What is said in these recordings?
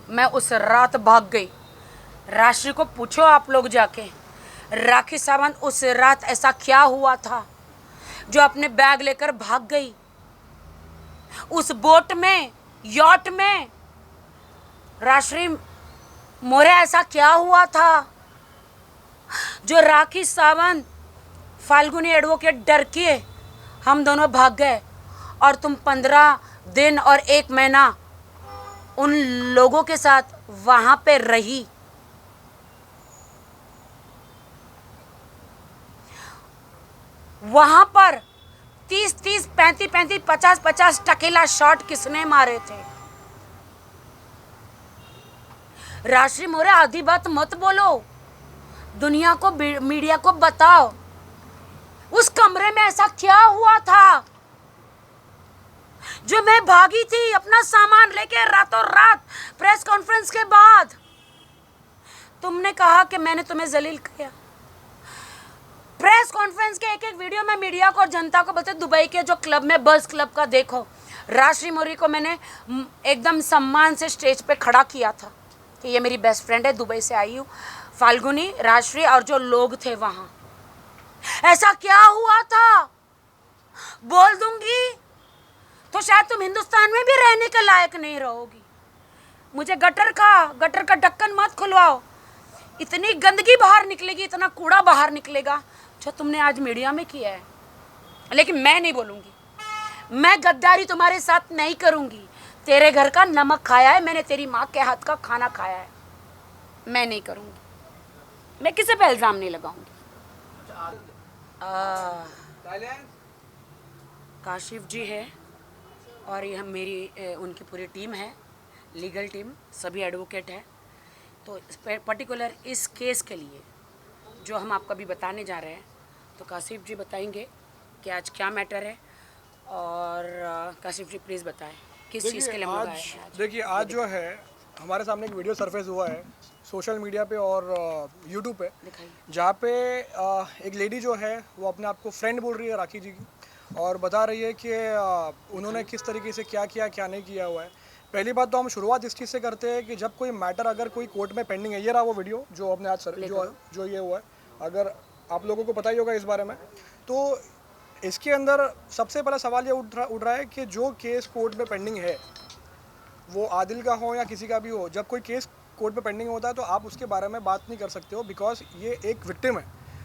मैं उस रात भाग गई। राशि को पूछो आप लोग जाके, राखी सावंत उस रात ऐसा क्या हुआ था जो अपने बैग लेकर भाग गई। उस बोट में, यॉट में राशि मोरे ऐसा क्या हुआ था जो राखी सावंत फाल्गुनी एडवोकेट डर के हम दोनों भाग गए और तुम 15 दिन और 1 महीना उन लोगों के साथ वहां पे रही। वहां पर 30-30, 35-35, 50-50 टकीला शॉट किसने मारे थे? राशि मोरे आधी बात मत बोलो, दुनिया को, मीडिया को बताओ उस कमरे में ऐसा क्या हुआ था जो मैं भागी थी अपना सामान लेके रातों रात प्रेस कॉन्फ्रेंस के बाद। तुमने कहा कि मैंने तुम्हें जलील किया। प्रेस कॉन्फ्रेंस के एक एक वीडियो में मीडिया को और जनता को बोलते दुबई के जो क्लब में, बस क्लब का देखो, राशि मोरी को मैंने एकदम सम्मान से स्टेज पे खड़ा किया था कि ये मेरी बेस्ट फ्रेंड है, दुबई से आई हूँ। फाल्गुनी, राशि और जो लोग थे वहां, ऐसा क्या हुआ था? बोल दूंगी तो शायद तुम हिंदुस्तान में भी रहने के लायक नहीं रहोगी। मुझे गटर का ढक्कन मत खुलवाओ, इतनी गंदगी बाहर निकलेगी, इतना कूड़ा बाहर निकलेगा जो तुमने आज मीडिया में किया है। लेकिन मैं नहीं बोलूंगी, मैं गद्दारी तुम्हारे साथ नहीं करूंगी। तेरे घर का नमक खाया है मैंने, तेरी माँ के हाथ का खाना खाया है, मैं नहीं करूंगी। मैं किसी पे इल्जाम नहीं लगाऊंगी। काशिफ जी है और यह मेरी उनकी पूरी टीम है, लीगल टीम, सभी एडवोकेट है। तो पर्टिकुलर इस केस के लिए जो हम आपको अभी बताने जा रहे हैं, तो काशिफ जी बताएंगे कि आज क्या मैटर है। और काशिफ जी प्लीज़ बताएं किस चीज़ के लिए हम लोग आए हैं आज। देखिए, आज जो है हमारे सामने एक वीडियो सरफेस हुआ है सोशल मीडिया पे और यूट्यूब पे, जहाँ पे एक लेडी जो है वो अपने आप को फ्रेंड बोल रही है राखी जी की, और बता रही है कि उन्होंने किस तरीके से क्या किया, क्या नहीं किया हुआ है। पहली बात तो हम शुरुआत इस चीज़ से करते हैं कि जब कोई मैटर अगर कोई कोर्ट में पेंडिंग है, ये रहा वो वीडियो जो अपने आज जो ये हुआ है, अगर आप लोगों को पता ही होगा इस बारे में, तो इसके अंदर सबसे पहला सवाल ये उठ रहा है कि जो केस कोर्ट में पेंडिंग है, वो आदिल का हो या किसी का भी हो, जब कोई केस कोर्ट में पेंडिंग होता है तो आप उसके बारे में बात नहीं कर सकते हो, बिकॉज ये एक विक्टिम है।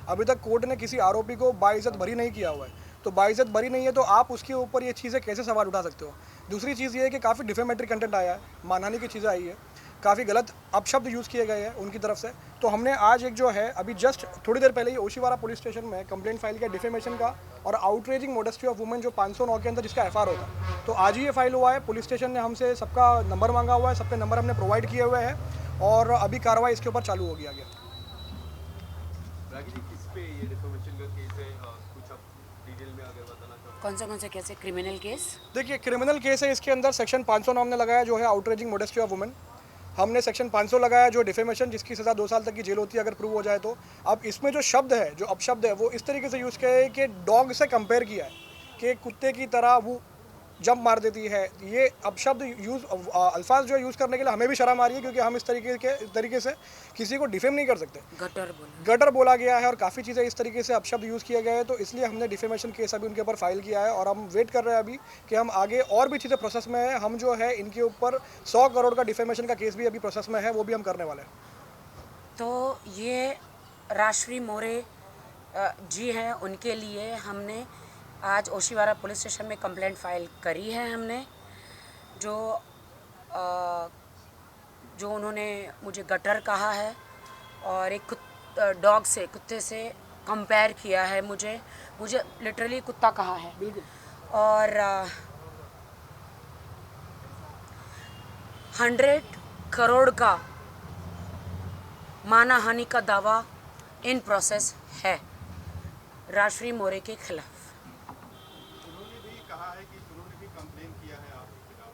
अभी तक कोर्ट ने किसी आरोपी को बाइज्जत बरी नहीं किया हुआ है, तो बाइज्जत बरी नहीं है तो आप उसके ऊपर ये चीज़ें कैसे सवाल उठा सकते हो। दूसरी चीज़ ये है कि काफ़ी डिफेमेटरी कंटेंट आया है, मानहानि की चीज़ें आई है, काफ़ी गलत अपशब्द यूज़ किए गए हैं उनकी तरफ से। तो हमने आज एक जो है अभी जस्ट थोड़ी देर पहले ही ओशीवारा पुलिस स्टेशन में कंप्लेंट फाइल किया डिफेमेशन का और आउटरेजिंग मोडेस्टी ऑफ वुमेन, जो 509 के अंदर जिसका एफआईआर होगा। तो आज ही ये फाइल हुआ है, पुलिस स्टेशन ने हमसे सबका नंबर मांगा हुआ है, सबके नंबर हमने प्रोवाइड किए हुए हैं और अभी कार्रवाई इसके ऊपर चालू होगी आगे। कौन से कैसे क्रिमिनल केस? देखिए, क्रिमिनल केस है, इसके अंदर सेक्शन 500 हमने लगाया जो है आउटरेजिंग मोडेस्टी ऑफ वुमेन। हमने सेक्शन 500 लगाया जो डिफेमेशन, जिसकी सज़ा 2 साल तक की जेल होती है अगर प्रूव हो जाए तो। अब इसमें जो शब्द है, जो अपशब्द है, वो इस तरीके से यूज़ किया है कि डॉग से कंपेयर किया है कि कुत्ते की तरह वो जंप मार देती है। ये अपशब्द यूज़ अल्फाज जो यूज़ करने के लिए हमें भी शर्म आ रही है, क्योंकि हम इस तरीके से किसी को डिफेम नहीं कर सकते। गटर बोला गया है और काफ़ी चीज़ें इस तरीके से अपशब्द यूज़ किए गए हैं, तो इसलिए हमने डिफेमेशन केस अभी उनके ऊपर फाइल किया है और हम वेट कर रहे हैं अभी कि हम आगे और भी चीज़ें प्रोसेस में है। हम जो है इनके ऊपर 100 करोड़ का डिफेमेशन का केस भी अभी प्रोसेस में है, वो भी हम करने वाले हैं। तो ये राशि मोरे जी हैं, उनके लिए हमने आज ओशीवारा पुलिस स्टेशन में कंप्लेंट फाइल करी है हमने। जो उन्होंने मुझे गटर कहा है और एक डॉग से, कुत्ते से कंपेयर किया है, मुझे लिटरली कुत्ता कहा है। बिल्कुल। और 100 करोड़ का मानहानि का दावा इन प्रोसेस है राशि मोरे के खिलाफ। उन्होंने भी कहा है कि उन्होंने भी कंप्लेन किया है आपके खिलाफ,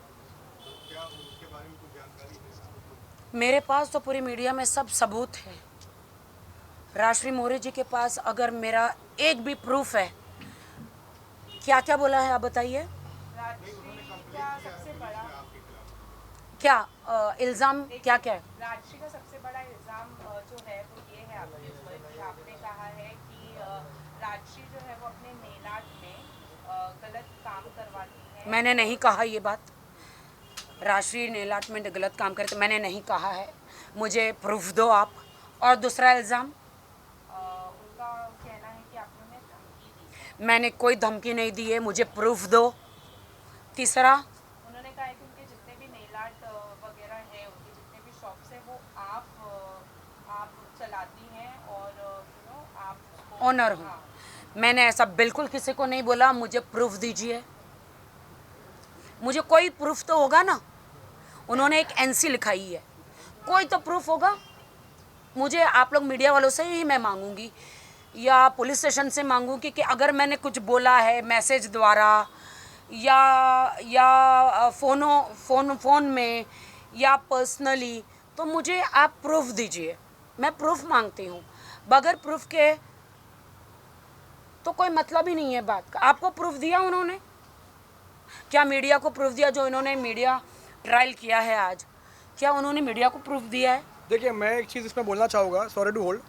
तो क्या उसके बारे में कुछ जानकारी है? मेरे पास तो पूरी मीडिया में सब सबूत है। राशि मोरे जी के पास अगर मेरा एक भी प्रूफ है, क्या क्या बोला है आप बताइए। क्या इल्ज़ाम क्या क्या है? राजश्री का सबसे बड़ा इल्ज़ाम जो है वो ये है आपके ऊपर कि आपने कहा है कि राजश्री जो है वो अपने नेल आर्ट में गलत काम करवाती है। मैंने नहीं कहा ये बात। राजश्री नेल आर्ट में गलत काम करे तो मैंने नहीं कहा है। मुझे प्रूफ दो आप। और दूसरा इल्ज़ाम, उनका कहना है कि आपने उन्हें धमकी दी है। मैंने कोई धमकी नहीं दी है, मुझे प्रूफ दो। तीसरा, उन्होंने कहा है कि उनके जितने भी नेल आर्ट वगैरह हैं, उनके जितने भी शॉप्स हैं वो आप चलाती हैं और आप उसको ऑनर हूँ। हाँ। मैंने ऐसा बिल्कुल किसी को नहीं बोला। मुझे प्रूफ दीजिए। मुझे कोई प्रूफ तो होगा ना। उन्होंने एक एनसी लिखाई है, कोई तो प्रूफ होगा। मुझे आप लोग मीडिया वालों से ही मैं मांगूंगी या पुलिस स्टेशन से मांगूंगी कि अगर मैंने कुछ बोला है मैसेज द्वारा या फ़ोन में या पर्सनली, तो मुझे आप प्रूफ दीजिए। मैं प्रूफ मांगती हूँ। बगैर प्रूफ के तो कोई मतलब ही नहीं है बात का। आपको प्रूफ दिया उन्होंने? क्या मीडिया को प्रूफ दिया? जो इन्होंने मीडिया ट्रायल किया है आज, क्या उन्होंने मीडिया को प्रूफ दिया है? देखिए, मैं एक चीज़ इसमें बोलना चाहूँगा, सॉरी टू होल्ड।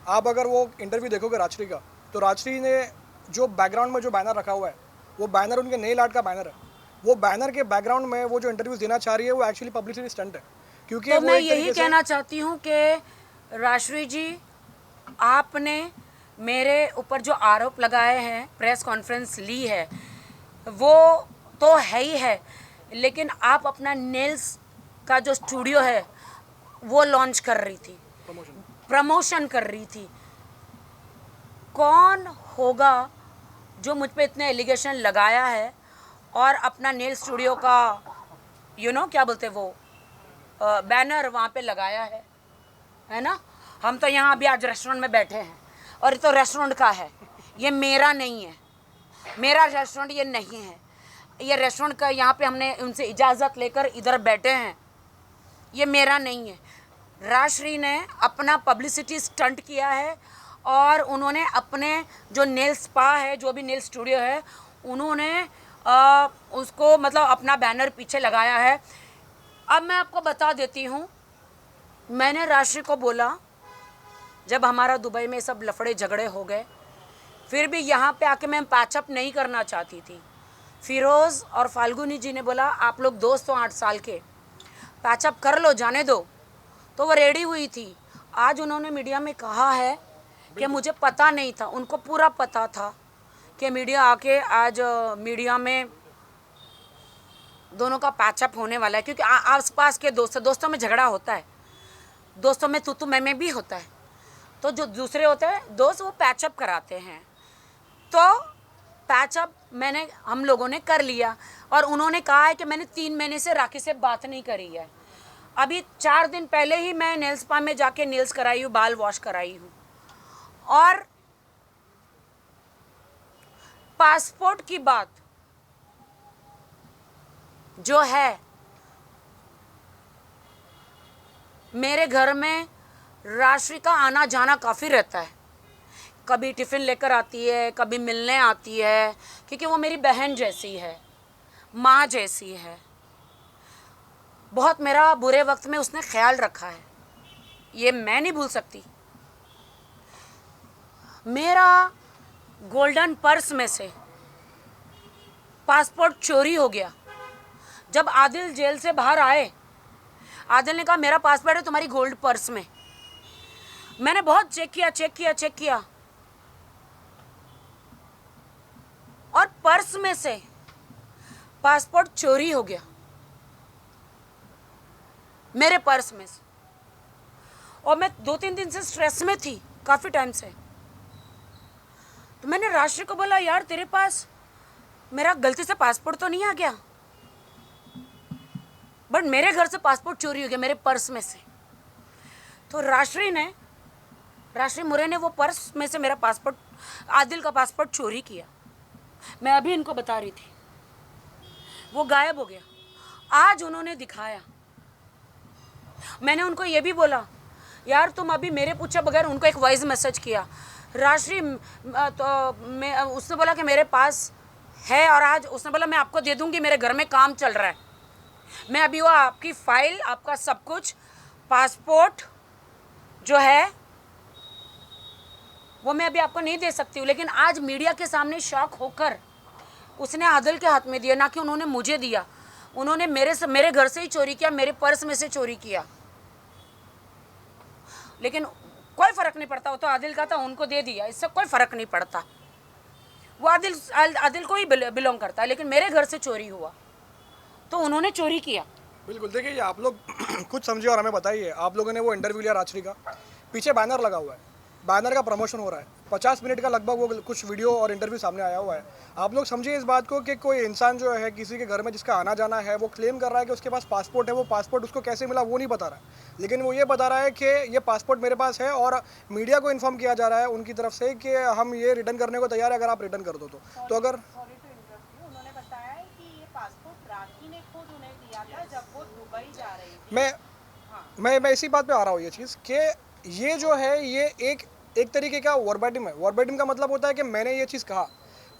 आप अगर वो इंटरव्यू देखोगे राजश्री का, तो राजश्री ने जो बैकग्राउंड में जो बैनर रखा हुआ है, वो बैनर उनके नेल आर्ट का बैनर है। वो बैनर के बैकग्राउंड में वो जो इंटरव्यूज देना चाह रही है वो एक्चुअली पब्लिसिटी स्टंट है, क्योंकि तो वो मैं एक यही तरीके से- कहना चाहती हूँ कि राजश्री जी, आपने मेरे ऊपर जो आरोप लगाए हैं, प्रेस कॉन्फ्रेंस ली है, वो तो है ही है, लेकिन आप अपना नेल्स का जो स्टूडियो है वो लॉन्च कर रही थी, प्रमोशन कर रही थी। कौन होगा जो मुझ पे इतने एलिगेशन लगाया है और अपना नेल स्टूडियो का क्या बोलते वो बैनर वहाँ पे लगाया है ना? हम तो यहाँ अभी आज रेस्टोरेंट में बैठे हैं और ये तो रेस्टोरेंट का है, ये मेरा नहीं है। मेरा रेस्टोरेंट ये नहीं है। ये रेस्टोरेंट का, यहाँ पे हमने उनसे इजाज़त लेकर इधर बैठे हैं, ये मेरा नहीं है। राजश्री ने अपना पब्लिसिटी स्टंट किया है और उन्होंने अपने जो नेल स्पा है, जो भी नेल स्टूडियो है, उन्होंने उसको मतलब अपना बैनर पीछे लगाया है। अब मैं आपको बता देती हूँ, मैंने राजश्री को बोला, जब हमारा दुबई में सब लफड़े झगड़े हो गए, फिर भी यहाँ पे आके मैं पैचअप नहीं करना चाहती थी। फिरोज़ और फाल्गुनी जी ने बोला आप लोग दोस्त हो 8 साल के, पैचअप कर लो, जाने दो। तो वो रेडी हुई थी। आज उन्होंने मीडिया में कहा है कि मुझे पता नहीं था। उनको पूरा पता था कि मीडिया आके आज मीडिया में दोनों का पैचअप होने वाला है, क्योंकि आसपास के दोस्तों में झगड़ा होता है, दोस्तों में तू मैं भी होता है। तो जो दूसरे होते हैं दोस्त, वो पैचअप कराते हैं। तो पैचअप हम लोगों ने कर लिया और उन्होंने कहा है कि मैंने 3 महीने से राखी से बात नहीं करी है। अभी 4 दिन पहले ही मैं नेल स्पा में जाके नेल्स कराई हूँ, बाल वॉश कराई हूँ। और पासपोर्ट की बात जो है, मेरे घर में राजश्री का आना जाना काफ़ी रहता है। कभी टिफ़िन लेकर आती है, कभी मिलने आती है, क्योंकि वो मेरी बहन जैसी है, माँ जैसी है। बहुत मेरा बुरे वक्त में उसने ख्याल रखा है, ये मैं नहीं भूल सकती। मेरा गोल्डन पर्स में से पासपोर्ट चोरी हो गया। जब आदिल जेल से बाहर आए, आदिल ने कहा मेरा पासपोर्ट है तुम्हारी गोल्ड पर्स में। मैंने बहुत चेक किया और पर्स में से पासपोर्ट चोरी हो गया, मेरे पर्स में से। और मैं 2-3 दिन से स्ट्रेस में थी, काफ़ी टाइम से। तो मैंने राजश्री को बोला यार तेरे पास मेरा गलती से पासपोर्ट तो नहीं आ गया? बट मेरे घर से पासपोर्ट चोरी हो गया, मेरे पर्स में से। तो राजश्री मुरे ने वो पर्स में से मेरा पासपोर्ट, आदिल का पासपोर्ट चोरी किया। मैं अभी इनको बता रही थी, वो गायब हो गया। आज उन्होंने दिखाया। मैंने उनको ये भी बोला यार तुम अभी मेरे पूछे बगैर, उनको एक वॉइस मैसेज किया। राजश्री उसने बोला कि मेरे पास है, और आज उसने बोला मैं आपको दे दूंगी, मेरे घर में काम चल रहा है। मैं अभी वो आपकी फाइल, आपका सब कुछ, पासपोर्ट जो है वो मैं अभी आपको नहीं दे सकती हूँ, लेकिन आज मीडिया के सामने शॉक होकर उसने आदिल के हाथ में दिया, ना कि उन्होंने मुझे दिया। उन्होंने मेरे घर से ही चोरी किया, मेरे पर्स में से चोरी किया, लेकिन कोई फ़र्क नहीं पड़ता। वो तो आदिल का था, उनको दे दिया, इससे कोई फ़र्क नहीं पड़ता। वो आदिल को ही बिलोंग करता है, लेकिन मेरे घर से चोरी हुआ तो उन्होंने चोरी किया। बिल्कुल, देखिए ये आप लोग खुद समझिए और हमें बताइए। आप लोगों ने वो इंटरव्यू लिया राजश्री का, पीछे बैनर लगा हुआ है, बैनर का प्रमोशन हो रहा है, 50 मिनट का लगभग वो कुछ वीडियो और इंटरव्यू सामने आया हुआ है। आप लोग समझिए इस बात को कि कोई इंसान जो है किसी के घर में जिसका आना जाना है, वो क्लेम कर रहा है कि उसके पास पासपोर्ट है, वो पासपोर्ट उसको कैसे मिला वो नहीं बता रहा है, लेकिन वो ये बता रहा है कि ये पासपोर्ट मेरे पास है और मीडिया को इन्फॉर्म किया जा रहा है उनकी तरफ से कि हम ये रिटर्न करने को तैयार है अगर आप रिटर्न कर दो तो अगर सॉरी टू इंटरप्ट यू, उन्होंने बताया है कि ये पासपोर्ट राखी ने खुद उन्हें दिया था जब वो दुबई जा रही थी। मैं इसी बात पे आ रहा हूँ, ये चीज़ कि ये जो है ये एक तरीके का वर्बैटिम है। वर्बैटिम का मतलब होता है कि मैंने ये चीज़ कहा।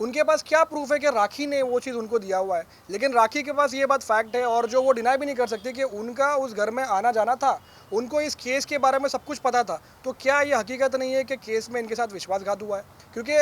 उनके पास क्या प्रूफ है कि राखी ने वो चीज़ उनको दिया हुआ है, लेकिन राखी के पास ये बात फैक्ट है और जो वो डिनाई भी नहीं कर सकती कि उनका उस घर में आना जाना था, उनको इस केस के बारे में सब कुछ पता था। तो क्या ये हकीकत नहीं है कि केस में इनके साथ विश्वासघात हुआ है? क्योंकि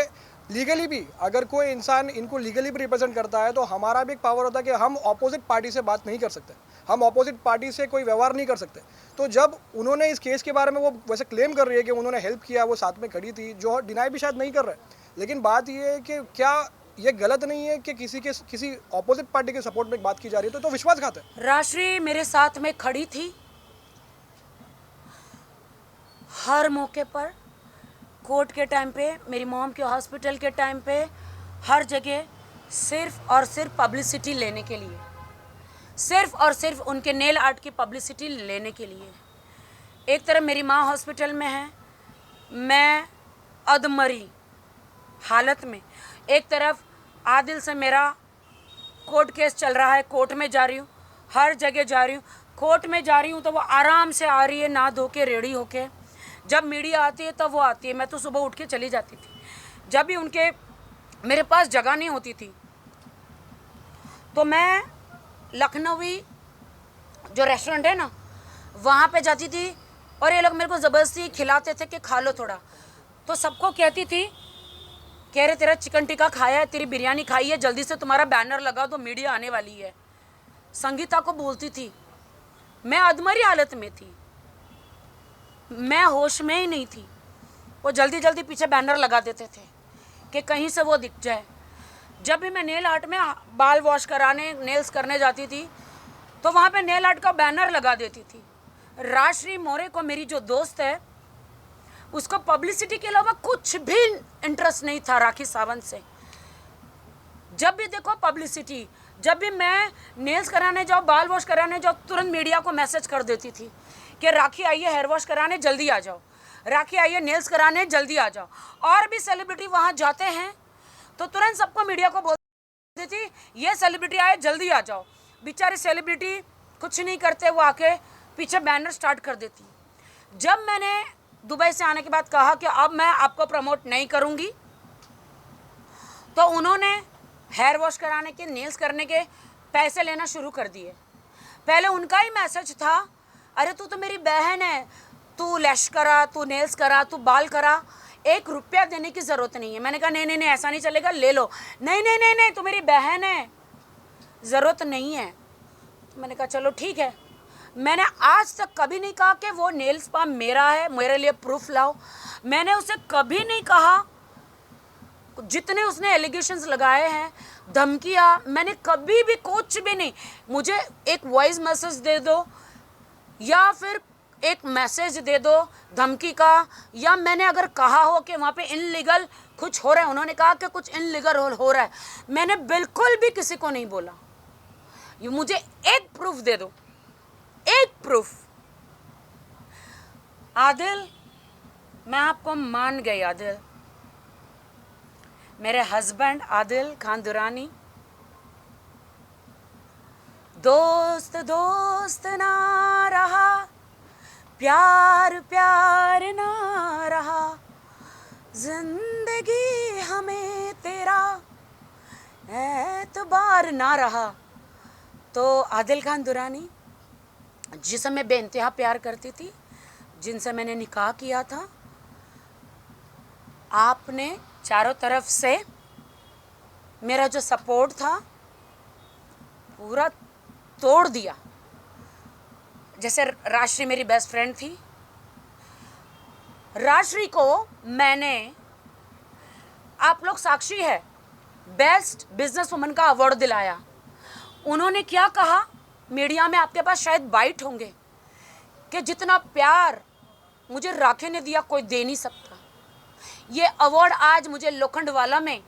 लीगली भी अगर कोई इंसान इनको लीगली भी रिप्रेजेंट करता है तो हमारा भी एक पावर होता है कि हम ऑपोजिट पार्टी से बात नहीं कर सकते, हम ऑपोजिट पार्टी से कोई व्यवहार नहीं कर सकते। तो जब उन्होंने इस केस के बारे में, वो वैसे क्लेम कर रही है कि उन्होंने हेल्प किया, वो साथ में खड़ी थी, जो डिनाई भी शायद नहीं कर रहे, लेकिन बात ये है कि क्या ये गलत नहीं है कि किसी ऑपोजिट पार्टी के सपोर्ट में बात की जा रही है? तो विश्वासघात है। राजश्री मेरे साथ में खड़ी थी हर मौके पर, कोर्ट के टाइम पे, मेरी मॉम के हॉस्पिटल के टाइम पे, हर जगह, सिर्फ और सिर्फ पब्लिसिटी लेने के लिए, सिर्फ और सिर्फ उनके नेल आर्ट की पब्लिसिटी लेने के लिए। एक तरफ मेरी माँ हॉस्पिटल में है, मैं अधमरी हालत में, एक तरफ आदिल से मेरा कोर्ट केस चल रहा है, कोर्ट में जा रही हूँ, हर जगह जा रही हूँ। कोर्ट में जा रही हूँ तो वो आराम से आ रही है, नहा धो के रेडी होके। जब मीडिया आती है तब वो आती है, मैं तो सुबह उठ के चली जाती थी। जब भी उनके मेरे पास जगह नहीं होती थी तो मैं लखनवी जो रेस्टोरेंट है ना, वहाँ पे जाती थी और ये लोग मेरे को ज़बरदस्ती खिलाते थे कि खा लो थोड़ा। तो सबको कहती थी, कह रहे तेरा चिकन टिक्का खाया है, तेरी बिरयानी खाई है, जल्दी से तुम्हारा बैनर लगा दो, मीडिया आने वाली है। संगीता को बोलती थी, मैं अधमरी हालत में थी, मैं होश में ही नहीं थी। वो जल्दी जल्दी पीछे बैनर लगा देते थे कि कहीं से वो दिख जाए। जब भी मैं नेल आर्ट में बाल वॉश कराने, नेल्स करने जाती थी तो वहाँ पे नेल आर्ट का बैनर लगा देती थी। राजश्री मोरे को, मेरी जो दोस्त है, उसको पब्लिसिटी के अलावा कुछ भी इंटरेस्ट नहीं था राखी सावंत से। जब भी देखो पब्लिसिटी, जब भी मैं नेल्स कराने जाओ, बाल वॉश कराने जाओ, तुरंत मीडिया को मैसेज कर देती थी कि राखी आई है हेयर वॉश कराने, जल्दी आ जाओ, राखी आई है नेल्स कराने, जल्दी आ जाओ। और भी सेलिब्रिटी वहाँ जाते हैं तो तुरंत सबको मीडिया को बोल देती, ये सेलिब्रिटी आए, जल्दी आ जाओ। बेचारे सेलिब्रिटी कुछ नहीं करते, वो आके पीछे बैनर स्टार्ट कर देती। जब मैंने दुबई से आने के बाद कहा कि अब मैं आपको प्रमोट नहीं करूँगी, तो उन्होंने हेयर वॉश कराने के, नेल्स करने के पैसे लेना शुरू कर दिए। पहले उनका ही मैसेज था, अरे तू तो मेरी बहन है, तू लैश करा, तू नेल्स करा, तू बाल करा, 1 रुपया देने की ज़रूरत नहीं है। मैंने कहा नहीं नहीं नहीं, ऐसा नहीं चलेगा, ले लो। नहीं नहीं नहीं नहीं, तू मेरी बहन है, ज़रूरत नहीं है। तो मैंने कहा चलो ठीक है। मैंने आज तक कभी नहीं कहा कि वो नेल स्पा मेरा है, मेरे लिए प्रूफ लाओ। मैंने उसे कभी नहीं कहा, जितने उसने एलिगेशंस लगाए हैं, धमकियाँ, मैंने कभी भी कुछ भी नहीं। मुझे एक वॉइस मैसेज दे दो या फिर एक मैसेज दे दो धमकी का, या मैंने अगर कहा हो कि वहाँ पे इनलीगल कुछ हो रहा है, उन्होंने कहा कि कुछ इनलीगल हो रहा है, मैंने बिल्कुल भी किसी को नहीं बोला। ये मुझे एक प्रूफ दे दो, एक प्रूफ। आदिल, मैं आपको मान गई आदिल, मेरे हस्बैंड आदिल खान दुरानी, दोस्त दोस्त ना रहा, प्यार प्यार ना रहा, जिंदगी हमें तेरा एतबार ना रहा, तो आदिल खान दुरानी, जिसे मैं बेइंतहा प्यार करती थी, जिनसे मैंने निकाह किया था, आपने चारों तरफ से मेरा जो सपोर्ट था पूरा तोड़ दिया। जैसे राजश्री मेरी बेस्ट फ्रेंड थी, राजश्री को मैंने, आप लोग साक्षी है, बेस्ट बिजनेस वुमन का अवार्ड दिलाया। उन्होंने क्या कहा मीडिया में, आपके पास शायद बाइट होंगे, कि जितना प्यार मुझे राखी ने दिया कोई दे नहीं सकता। ये अवार्ड आज मुझे लोखंडवाला में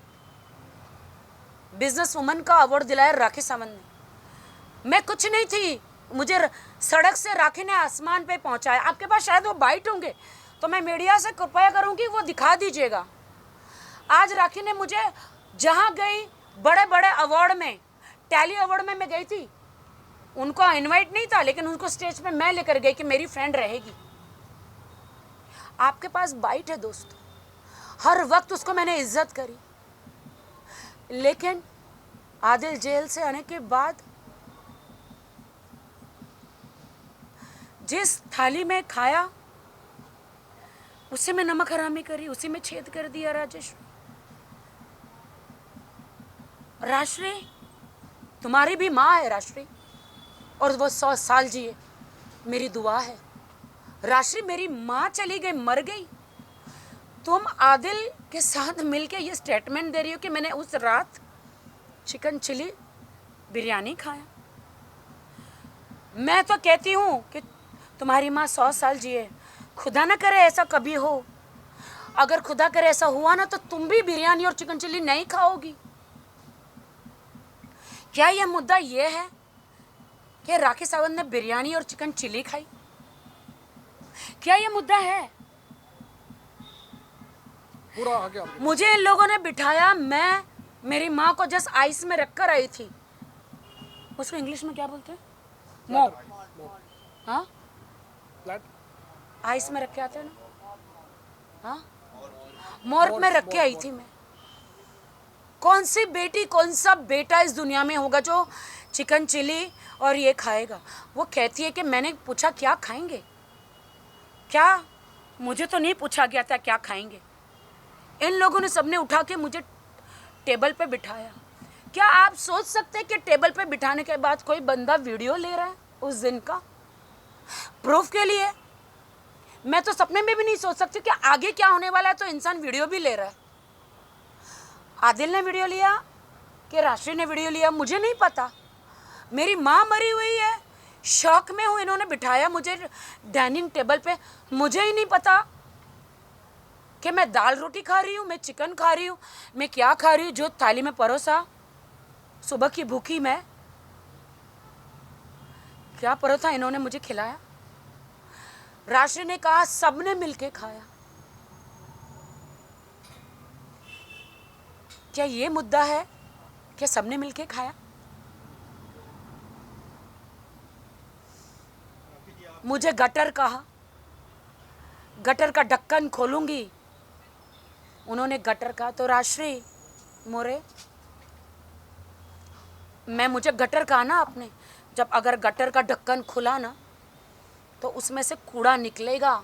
बिजनेस वुमन का अवार्ड दिलाया राखी सावंत ने। मैं कुछ नहीं थी, मुझे सड़क से राखी ने आसमान पे पहुंचाया। आपके पास शायद वो बाइट होंगे, तो मैं मीडिया से कृपया करूंगी वो दिखा दीजिएगा। आज राखी ने मुझे जहां गई, बड़े बड़े अवार्ड में, टैली अवार्ड में मैं गई थी, उनको इनवाइट नहीं था, लेकिन उनको स्टेज पे मैं लेकर गई कि मेरी फ्रेंड रहेगी। आपके पास बाइट है दोस्तों, हर वक्त उसको मैंने इज्जत करी, लेकिन आदिल जेल से आने के बाद जिस थाली में खाया उसी में नमक हरामी करी, उसी में छेद कर दिया। राजश्री तुम्हारी भी माँ है राजश्री, और वो 100 साल जिए, मेरी दुआ है। राजश्री मेरी माँ चली गई, मर गई, तुम आदिल के साथ मिलके ये स्टेटमेंट दे रही हो कि मैंने उस रात चिकन चिली बिरयानी खाया। मैं तो कहती हूँ कि तुम्हारी माँ 100 साल जिए, खुदा ना करे ऐसा कभी हो। अगर खुदा करे ऐसा हुआ ना, तो तुम भी बिरयानी और चिकन चिली नहीं खाओगी। क्या यह मुद्दा ये है कि राखी सावंत ने बिरयानी और चिकन चिली खाई? क्या यह मुद्दा है? पूरा आगे आप मुझे इन लोगों ने बिठाया, मैं मेरी माँ को जस्ट आइस में रखकर आई थी। उसको इंग्लिश में क्या बोलते हैं? मॉप। हाँ, फ्लैट आइस में रख के आते हैं ना, हाँ, मॉर्प में रख के आई थी मैं। कौन सी बेटी, कौन सा बेटा इस दुनिया में होगा जो चिकन चिली और ये खाएगा? वो कहती है कि मैंने पूछा क्या खाएंगे, क्या, मुझे तो नहीं पूछा गया था क्या खाएंगे। इन लोगों ने सबने उठा के मुझे टेबल पे बिठाया। क्या आप सोच सकते हैं कि टेबल पे बिठाने के बाद कोई बंदा वीडियो ले रहा है उस दिन का प्रूफ के लिए? मैं तो सपने में भी नहीं सोच सकती कि आगे क्या होने वाला है, तो इंसान वीडियो भी ले रहा है। आदिल ने वीडियो लिया कि राजश्री ने वीडियो लिया, मुझे नहीं पता। मेरी माँ मरी हुई है, शौक में हूँ, इन्होंने बिठाया मुझे डाइनिंग टेबल पे, मुझे ही नहीं पता कि मैं दाल रोटी खा रही हूँ, मैं चिकन खा रही हूँ, मैं क्या खा रही हूँ। जो थाली में परोसा, सुबह की भूखी मैं, क्या परोसा इन्होंने मुझे खिलाया। राजश्री ने कहा सबने मिलके खाया। क्या ये मुद्दा है कि सबने मिलके खाया? मुझे गटर कहा, गटर का ढक्कन खोलूंगी, उन्होंने गटर कहा। तो राजश्री मोरे, मुझे गटर कहा ना आपने, जब अगर गटर का ढक्कन खुला ना तो उसमें से कूड़ा निकलेगा,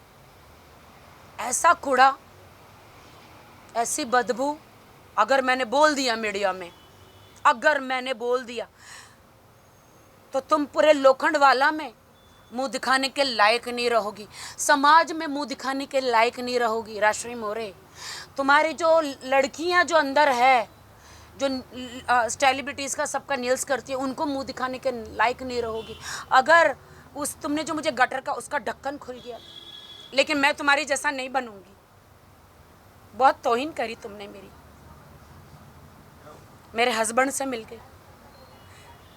ऐसा कूड़ा, ऐसी बदबू। अगर मैंने बोल दिया मीडिया में, अगर मैंने बोल दिया, तो तुम पूरे लोखंडवाला में मुंह दिखाने के लायक नहीं रहोगी, समाज में मुंह दिखाने के लायक नहीं रहोगी। राजश्री मोरे, तुम्हारी जो लड़कियां जो अंदर है, जो सेलिब्रिटीज़ का सबका नील्स करती है, उनको मुंह दिखाने के लायक नहीं रहोगी। अगर उस तुमने जो मुझे गटर का उसका ढक्कन खुल गया, लेकिन मैं तुम्हारी जैसा नहीं बनूंगी। बहुत तौहीन करी तुमने मेरे हस्बैंड से मिल गई,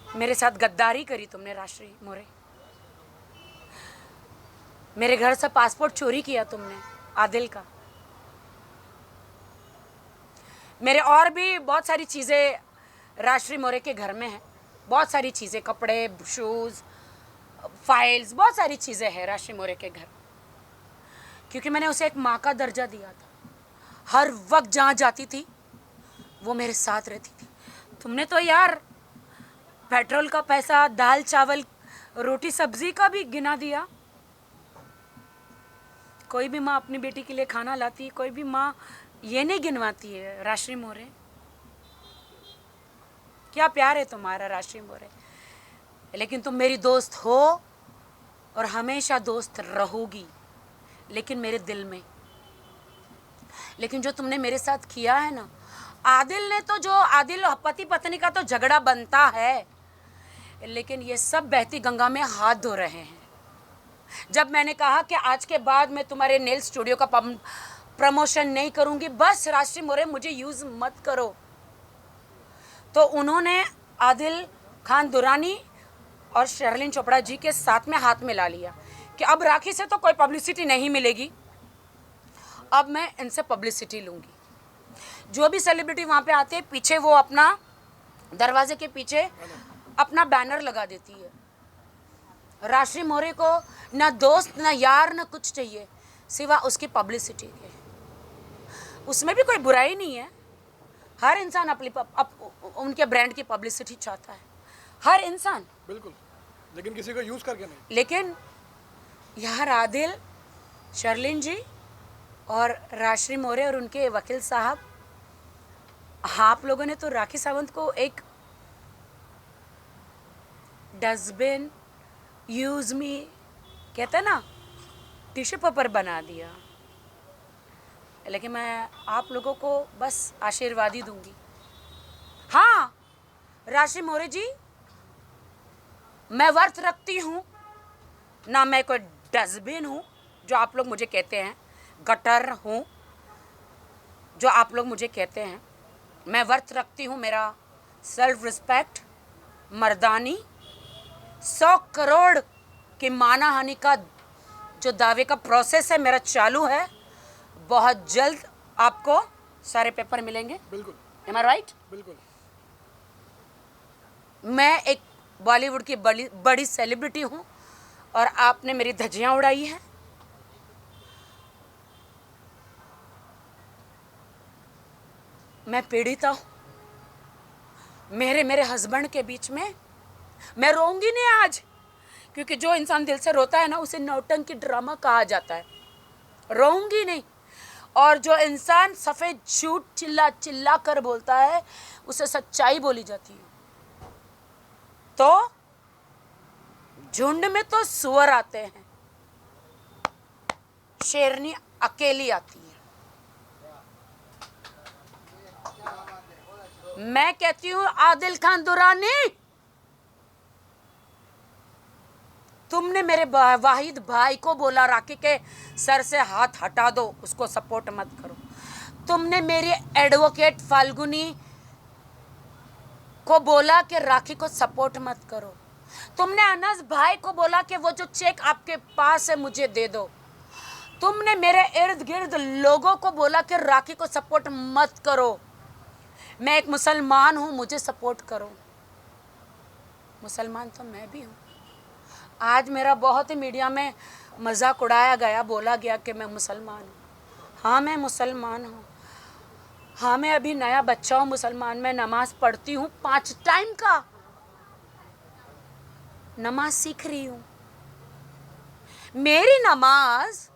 मेरे साथ गद्दारी करी तुमने राजश्री मोरे। मेरे घर से पासपोर्ट चोरी किया तुमने आदिल का। मेरे और भी बहुत सारी चीज़ें राजश्री मोरे के घर में हैं, बहुत सारी चीज़ें, कपड़े, शूज़, फाइल्स, बहुत सारी चीज़ें हैं राजश्री मोरे के घर, क्योंकि मैंने उसे एक माँ का दर्जा दिया था। हर वक्त जहाँ जाती थी वो मेरे साथ रहती थी। तुमने तो यार पेट्रोल का पैसा, दाल चावल रोटी सब्जी का भी गिना दिया। कोई भी माँ अपनी बेटी के लिए खाना लाती है, कोई भी माँ ये नहीं गिनवाती है। राशि मोरे, क्या प्यार है तुम्हारा राशि मोरे, लेकिन तुम मेरी दोस्त हो और हमेशा दोस्त रहोगी, लेकिन मेरे दिल में। लेकिन जो तुमने मेरे साथ किया है ना, आदिल ने तो, जो आदिल पति पत्नी का तो झगड़ा बनता है, लेकिन ये सब बहती गंगा में हाथ धो रहे हैं। जब मैंने कहा कि आज के बाद मैं तुम्हारे नेल स्टूडियो का प्रमोशन नहीं करूंगी, बस राशि मोरे मुझे यूज मत करो, तो उन्होंने आदिल खान दुरानी और शर्लिन चोपड़ा जी के साथ में हाथ मिला लिया कि अब राखी से तो कोई पब्लिसिटी नहीं मिलेगी, अब मैं इनसे पब्लिसिटी लूंगी। जो भी सेलिब्रिटी वहाँ पे आते हैं, पीछे वो अपना दरवाजे के पीछे अपना बैनर लगा देती है। राशि मोरे को ना दोस्त ना यार ना कुछ चाहिए सिवा उसकी पब्लिसिटी के। उसमें भी कोई बुराई नहीं है, हर इंसान अपनी उनके ब्रांड की पब्लिसिटी चाहता है, हर इंसान, बिल्कुल, लेकिन किसी को यूज करके नहीं। लेकिन यार आदिल, शर्लिन जी और राशि मोरे और उनके वकील साहब, आप लोगों ने तो राखी सावंत को एक डस्टबिन, यूज मी कहते हैं ना, टिश्यू पेपर बना दिया। लेकिन मैं आप लोगों को बस आशीर्वाद ही दूंगी। हाँ राशि मोरे जी, मैं व्रत रखती हूँ ना, मैं कोई डस्टबिन हूँ जो आप लोग मुझे कहते हैं, गटर हूँ जो आप लोग मुझे कहते हैं। मैं व्रत रखती हूँ, मेरा सेल्फ रिस्पेक्ट, मर्दानी, 100 करोड़ की मानहानि का जो दावे का प्रोसेस है मेरा चालू है। बहुत जल्द आपको सारे पेपर मिलेंगे। बिल्कुल, एम आई राइट? बिल्कुल। मैं एक बॉलीवुड की बड़ी सेलिब्रिटी हूँ और आपने मेरी धज्जियाँ उड़ाई हैं। मैं पीड़िता हूँ, मेरे हस्बैंड के बीच में मैं रोऊंगी नहीं आज, क्योंकि जो इंसान दिल से रोता है ना, उसे नौटंकी ड्रामा कहा जाता है। रोऊंगी नहीं। और जो इंसान सफ़ेद झूठ चिल्ला चिल्ला कर बोलता है, उसे सच्चाई बोली जाती है। तो झुंड में तो सुअर आते हैं, शेरनी अकेली आती है। मैं कहती हूँ आदिल खान दुरानी, तुमने मेरे वाहिद भाई को बोला राखी के सर से हाथ हटा दो, उसको सपोर्ट मत करो। तुमने मेरी एडवोकेट फाल्गुनी को बोला कि राखी को सपोर्ट मत करो। तुमने अनस भाई को बोला कि वो जो चेक आपके पास है मुझे दे दो। तुमने मेरे इर्द गिर्द लोगों को बोला कि राखी को सपोर्ट मत करो। मैं एक मुसलमान हूँ, मुझे सपोर्ट करो। मुसलमान तो मैं भी हूँ। आज मेरा बहुत ही मीडिया में मजाक उड़ाया गया, बोला गया कि मैं मुसलमान हूँ। हाँ मैं मुसलमान हूँ, हाँ मैं अभी नया बच्चा हूँ मुसलमान। मैं नमाज पढ़ती हूँ 5 टाइम का, नमाज सीख रही हूँ। मेरी नमाज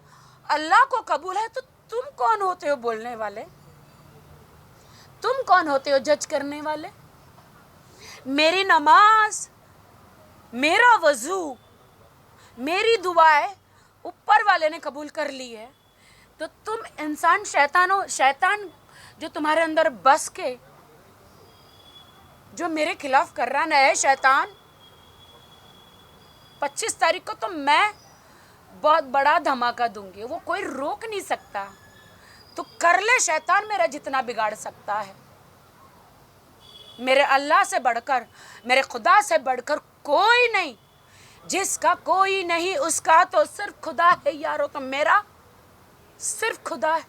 अल्लाह को कबूल है, तो तुम कौन होते हो बोलने वाले? तुम कौन होते हो जज करने वाले? मेरी नमाज, मेरा वजू, मेरी दुआएं ऊपर वाले ने कबूल कर ली है, तो तुम इंसान शैतान जो तुम्हारे अंदर बस के जो मेरे खिलाफ कर रहा है शैतान, 25 तारीख को तो मैं बहुत बड़ा धमाका दूंगी, वो कोई रोक नहीं सकता। तो कर ले शैतान, मेरा जितना बिगाड़ सकता है। मेरे अल्लाह से बढ़कर, मेरे खुदा से बढ़कर कोई नहीं। जिसका कोई नहीं उसका तो सिर्फ खुदा है यारो, तो मेरा सिर्फ खुदा है।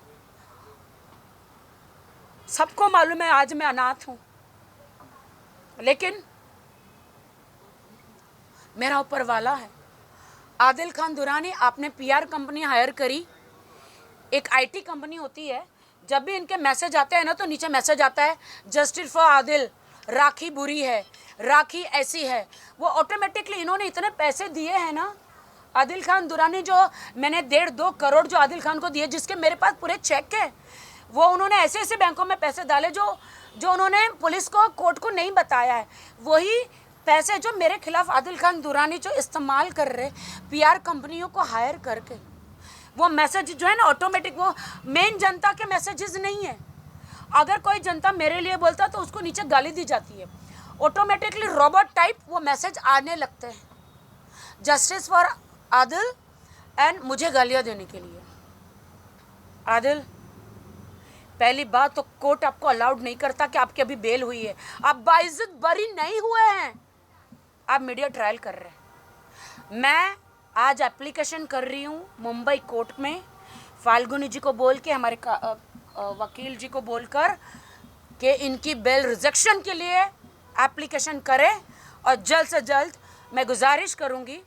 सबको मालूम है आज मैं अनाथ हूं, लेकिन मेरा ऊपर वाला है। आदिल खान दुरानी, आपने पीआर कंपनी हायर करी, एक आईटी कंपनी होती है। जब भी इनके मैसेज आते हैं ना, तो नीचे मैसेज आता है जस्टिस फॉर आदिल, राखी बुरी है, राखी ऐसी है, वो ऑटोमेटिकली इन्होंने इतने पैसे दिए हैं ना। आदिल खान दुरानी जो मैंने 1.5-2 करोड़ जो आदिल खान को दिए, जिसके मेरे पास पूरे चेक है, वो उन्होंने ऐसे ऐसे बैंकों में पैसे डाले जो उन्होंने पुलिस को, कोर्ट को नहीं बताया है। वही पैसे जो मेरे खिलाफ आदिल खान दुरानी जो इस्तेमाल कर रहे पीआर कंपनियों को हायर करके, वो मैसेज जो है ना ऑटोमेटिक, वो मेन जनता के मैसेजेस नहीं है। अगर कोई जनता मेरे लिए बोलता तो उसको नीचे गाली दी जाती है, ऑटोमेटिकली रोबोट टाइप वो मैसेज आने लगते हैं, जस्टिस फॉर आदिल एंड मुझे गालियाँ देने के लिए। आदिल, पहली बात तो कोर्ट आपको अलाउड नहीं करता कि आपकी अभी बेल हुई है, आप बाइज्जत बरी नहीं हुए हैं, आप मीडिया ट्रायल कर रहे हैं। मैं आज एप्लीकेशन कर रही हूँ मुंबई कोर्ट में, फाल्गुनी जी को बोल के, हमारे वकील जी को बोलकर कि इनकी बेल रिजेक्शन के लिए एप्लीकेशन करें, और जल्द से जल्द मैं गुजारिश करूँगी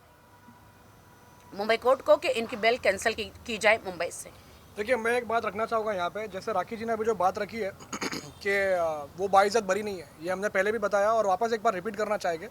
मुंबई कोर्ट को कि इनकी बेल कैंसिल की जाए मुंबई से। देखिए, मैं एक बात रखना चाहूँगा यहाँ पे, जैसे राखी जी ने अभी जो बात रखी है कि वो बाइज्जत बरी नहीं है, ये हमने पहले भी बताया और वापस एक बार रिपीट करना चाहेंगे।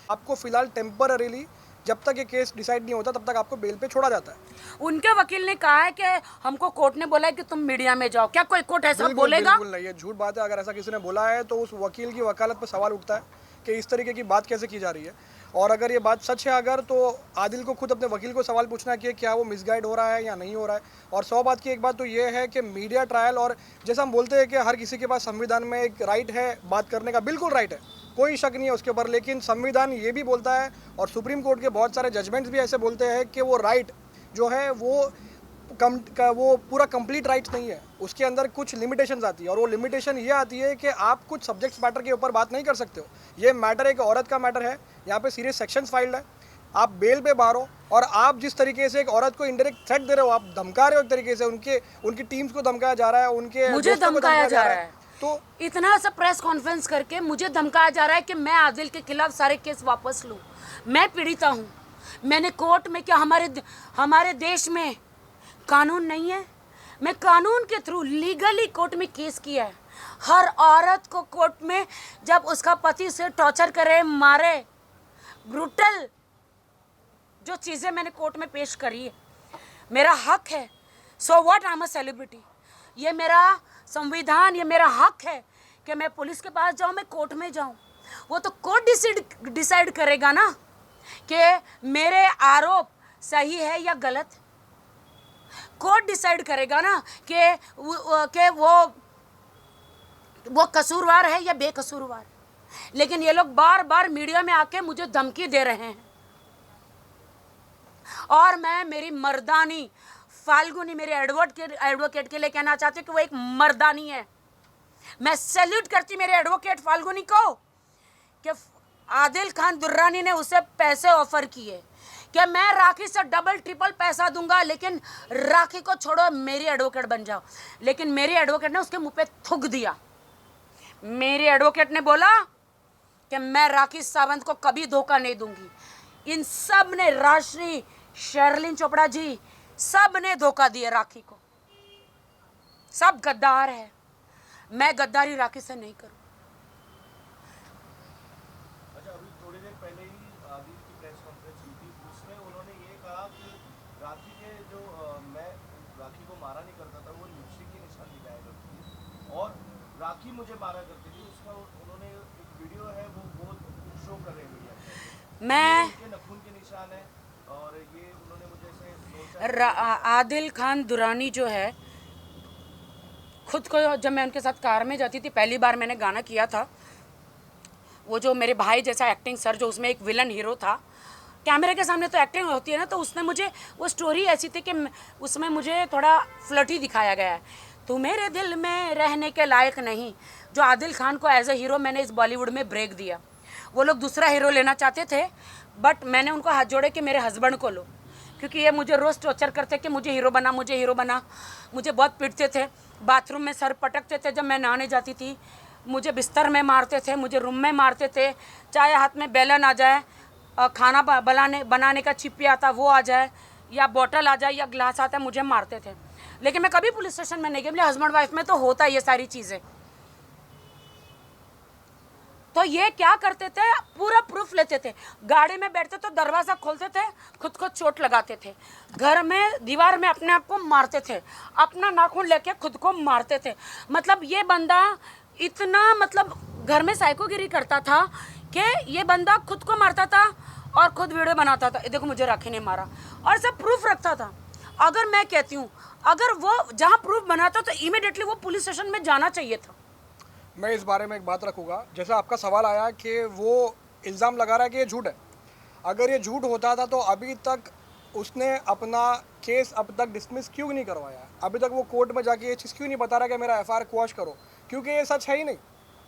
आपको फ़िलहाल टेम्पररीली जब तक ये केस डिसाइड नहीं होता तब तक आपको बेल पे छोड़ा जाता है। उनके वकील ने कहा है कि हमको कोर्ट ने बोला है कि तुम मीडिया में जाओ। क्या कोई कोर्ट ऐसा बिल्कुल, बोलेगा? बिल्कुल नहीं, ये झूठ बात है। अगर ऐसा किसी ने बोला है तो उस वकील की वकालत पर सवाल उठता है कि इस तरीके की बात कैसे की जा रही है। और अगर ये बात सच है अगर, तो आदिल को खुद अपने वकील को सवाल पूछना है कि क्या वो मिसगाइड हो रहा है या नहीं हो रहा है। और 100 बात की एक बात तो ये है कि मीडिया ट्रायल, और जैसा हम बोलते हैं कि हर किसी के पास संविधान में एक राइट है बात करने का, बिल्कुल राइट है, कोई शक नहीं है उसके ऊपर, लेकिन संविधान ये भी बोलता है और सुप्रीम कोर्ट के बहुत सारे जजमेंट्स भी ऐसे बोलते हैं कि वो राइट जो है वो पूरा कंप्लीट राइट्स नहीं है, उसके अंदर कुछ लिमिटेशंस आती है। और वो लिमिटेशन ये आती है कि आप कुछ सब्जेक्ट्स मैटर के ऊपर बात नहीं कर सकते हो। ये मैटर एक औरत का मैटर है, यहाँ पे सीरियस सेक्शंस फाइल्ड है, आप बेल पे बाहर हो और आप जिस तरीके से एक औरत को इनडायरेक्ट थ्रेट दे रहे हो, आप धमका रहे हो एक तरीके से, उनकी टीम्स को धमकाया जा रहा है, उनके मुझे दोस्तों को धमकाया जा रहा है। तो इतना सा प्रेस कॉन्फ्रेंस करके मुझे धमकाया जा रहा है कि मैं आदिल के खिलाफ सारे केस वापस लूं। मैं पीड़िता हूं। मैंने कोर्ट में, क्या हमारे देश में कानून नहीं है? मैं कानून के थ्रू लीगली कोर्ट में केस किया है। हर औरत को कोर्ट में जब उसका पति से टॉर्चर करे, मारे, ब्रूटल जो चीज़ें मैंने कोर्ट में पेश करी है, मेरा हक है। So what, I am a celebrity. ये मेरा संविधान, ये मेरा हक है कि मैं पुलिस के पास जाऊं, मैं कोर्ट में जाऊं। वो तो कोर्ट डिसाइड करेगा ना कि मेरे आरोप सही है या गलत। कोर्ट डिसाइड करेगा ना कि वो कसूरवार है या बेकसूरवार। लेकिन ये लोग बार बार मीडिया में आके मुझे धमकी दे रहे हैं, और मैं मेरी मर्दानी फाल्गुनी, मेरे एडवोकेट के लिए कहना चाहती हूँ कि वो एक मर्दानी है। मैं सैल्यूट करती मेरे एडवोकेट फाल्गुनी को कि आदिल खान दुर्रानी ने उसे पैसे ऑफर किए कि मैं राखी से डबल ट्रिपल पैसा दूंगा, लेकिन राखी को छोड़ो, मेरी एडवोकेट बन जाओ। लेकिन मेरी एडवोकेट ने उसके मुंह पे थूक दिया। मेरी एडवोकेट ने बोला कि मैं राखी सावंत को कभी धोखा नहीं दूंगी। इन सब ने, राजश्री, शर्लिन चोपड़ा जी, सब ने धोखा दिया राखी को। सब गद्दार है। मैं गद्दारी राखी से नहीं करूं। अच्छा, अभी थोड़ी देर पहले ही आदिल की प्रेस कॉन्फ्रेंस हुई थी, उसमें उन्होंने ये कहा कि राखी के जो मैं राखी को मारा नहीं करता था, वो लिपस्टिक के निशान दिखाया करती थी और राखी मुझे मारा करती थी। उसका उन्होंने एक वीडियो है वो शो कर रहे मीडिया, मैं नखून के निशान है, और ये उन्होंने मुझे से आदिल खान दुरानी जो है, खुद को, जब मैं उनके साथ कार में जाती थी, पहली बार मैंने गाना किया था, वो जो मेरे भाई जैसा एक्टिंग सर, जो उसमें एक विलन हीरो था, कैमरे के सामने तो एक्टिंग होती है ना, तो उसने मुझे, वो स्टोरी ऐसी थी कि उसमें मुझे थोड़ा फ्लर्टी दिखाया गया है। तू मेरे दिल में रहने के लायक नहीं, जो आदिल खान को एज ए हीरो मैंने इस बॉलीवुड में ब्रेक दिया। वो लोग दूसरा हीरो लेना चाहते थे, बट मैंने उनको हाथ जोड़े कि मेरे हस्बैंड को लो, क्योंकि ये मुझे रोज़ टॉर्चर करते कि मुझे हीरो बना, मुझे हीरो बना। मुझे बहुत पीटते थे, बाथरूम में सर पटकते थे जब मैं नहाने जाती थी, मुझे बिस्तर में मारते थे, मुझे रूम में मारते थे, चाहे हाथ में बेलन आ जाए, खाना बनाने का चिप्पी आता वो आ जाए, या बॉटल आ जाए, या ग्लास आता है, मुझे मारते थे। लेकिन मैं कभी पुलिस स्टेशन में नहीं गई। मेरे हस्बैंड वाइफ में तो होता है ये सारी चीज़ें। तो ये क्या करते थे, पूरा प्रूफ लेते थे, गाड़ी में बैठते तो दरवाज़ा खोलते थे, खुद को चोट लगाते थे, घर में दीवार में अपने आप को मारते थे, अपना नाखून लेके खुद को मारते थे। मतलब ये बंदा इतना मतलब घर में साइकोगिरी करता था कि ये बंदा खुद को मारता था और खुद वीडियो बनाता था, देखो मुझे राखी ने मारा, और सब प्रूफ रखता था। अगर मैं कहती हूँ अगर वो जहाँ प्रूफ बनाता तो इमीडिएटली वो पुलिस स्टेशन में जाना चाहिए था। मैं इस बारे में एक बात रखूँगा, जैसा आपका सवाल आया कि वो इल्ज़ाम लगा रहा है कि ये झूठ है। अगर ये झूठ होता था तो अभी तक उसने अपना केस अब तक डिसमिस क्यों नहीं करवाया, अभी तक वो कोर्ट में जाके ये चीज़ क्यों नहीं बता रहा कि मेरा एफआईआर क्वॉश करो, क्योंकि ये सच है ही नहीं,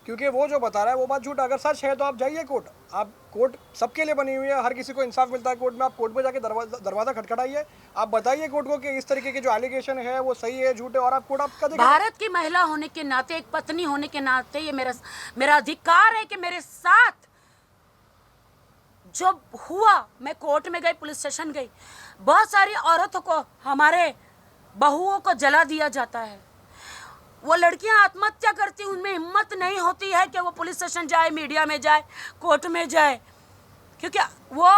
क्योंकि वो जो बता रहा है वो बात झूठ। अगर सच है तो आप जाइए कोर्ट, आप कोर्ट सबके लिए बनी हुई है, हर किसी को इंसाफ मिलता है कोर्ट में। आप कोर्ट में जाके दरवाज़ा खटखटाइए, आप बताइए कोर्ट को कि इस तरीके के जो एलिगेशन है वो सही है झूठ है, और आप कोर्ट आपका देखेगा। भारत की महिला होने के नाते, एक पत्नी होने के नाते ये मेरा अधिकार है कि मेरे साथ जो हुआ, मैं कोर्ट में गई, पुलिस स्टेशन गई, बहुत सारी औरतों को, हमारे बहुओं को जला दिया जाता है, वो लड़कियां आत्महत्या करती, उनमें हिम्मत नहीं होती है कि वो पुलिस स्टेशन जाए, मीडिया में जाए, कोर्ट में जाए, क्योंकि वो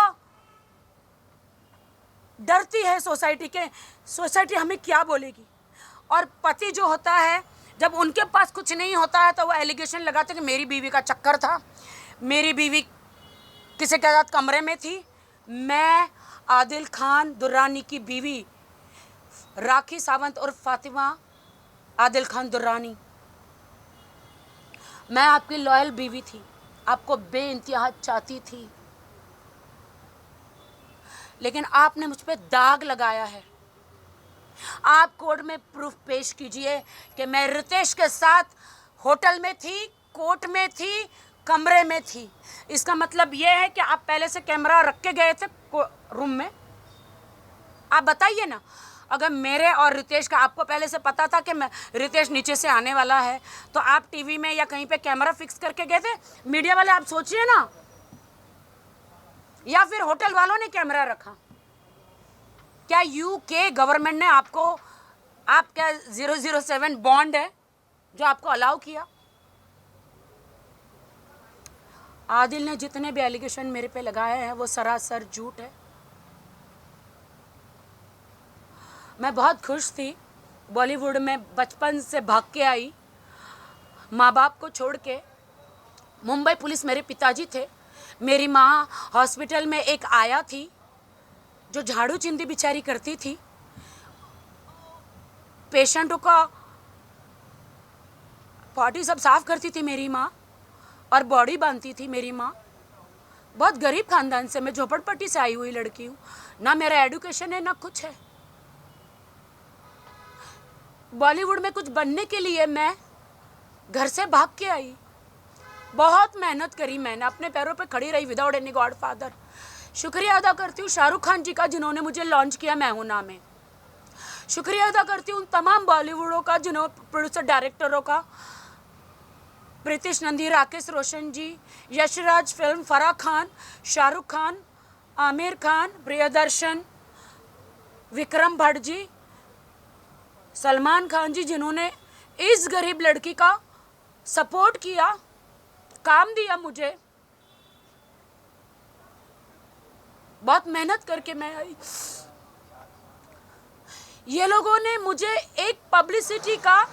डरती है सोसाइटी हमें क्या बोलेगी। और पति जो होता है, जब उनके पास कुछ नहीं होता है तो वो एलिगेशन लगाते कि मेरी बीवी का चक्कर था, मेरी बीवी किसी के साथ कमरे में थी। मैं आदिल खान दुर्रानी की बीवी राखी सावंत और फातिमा आदिल खान दुर्रानी, मैं आपकी लॉयल बीवी थी, आपको बेइंतहा चाहती थी, लेकिन आपने मुझ पे दाग लगाया है। आप कोर्ट में प्रूफ पेश कीजिए कि मैं रितेश के साथ होटल में थी, कोर्ट में थी, कमरे में थी। इसका मतलब ये है कि आप पहले से कैमरा रख के गए थे रूम में। आप बताइए ना, अगर मेरे और रितेश का आपको पहले से पता था कि मैं रितेश नीचे से आने वाला है, तो आप टीवी में या कहीं पे कैमरा फिक्स करके गए थे? मीडिया वाले आप सोचिए ना, या फिर होटल वालों ने कैमरा रखा? क्या यूके गवर्नमेंट ने आपको, आपका 007 बॉन्ड है जो आपको अलाउ किया? आदिल ने जितने भी एलिगेशन मेरे पे लगाए हैं वो सरासर झूठ है। मैं बहुत खुश थी, बॉलीवुड में बचपन से भाग के आई, माँ बाप को छोड़ के। मुंबई पुलिस मेरे पिताजी थे, मेरी माँ हॉस्पिटल में एक आया थी जो झाड़ू चिंदी बेचारी करती थी, पेशेंटों का पॉटी सब साफ करती थी मेरी माँ, और बॉडी बांधती थी मेरी माँ। बहुत गरीब खानदान से, मैं झोपड़पट्टी से आई हुई लड़की हूँ, ना मेरा एडुकेशन है ना कुछ है। बॉलीवुड में कुछ बनने के लिए मैं घर से भाग के आई, बहुत मेहनत करी मैंने, अपने पैरों पे खड़ी रही विदाउट एनी गॉड फादर। शुक्रिया अदा करती हूँ शाहरुख खान जी का जिन्होंने मुझे लॉन्च किया मैं हूं ना में। शुक्रिया अदा करती हूँ तमाम बॉलीवुडों का, जिन्होंने प्रोड्यूसर डायरेक्टरों का, प्रीतिश नंदी, राकेश रोशन जी, यशराज फिल्म, फराह खान, शाहरुख खान, आमिर खान, प्रियदर्शन, विक्रम भट्ट जी, सलमान खान जी, जिन्होंने इस गरीब लड़की का सपोर्ट किया, काम दिया मुझे। बहुत मेहनत करके मैं आई। ये लोगों ने मुझे एक पब्लिसिटी का,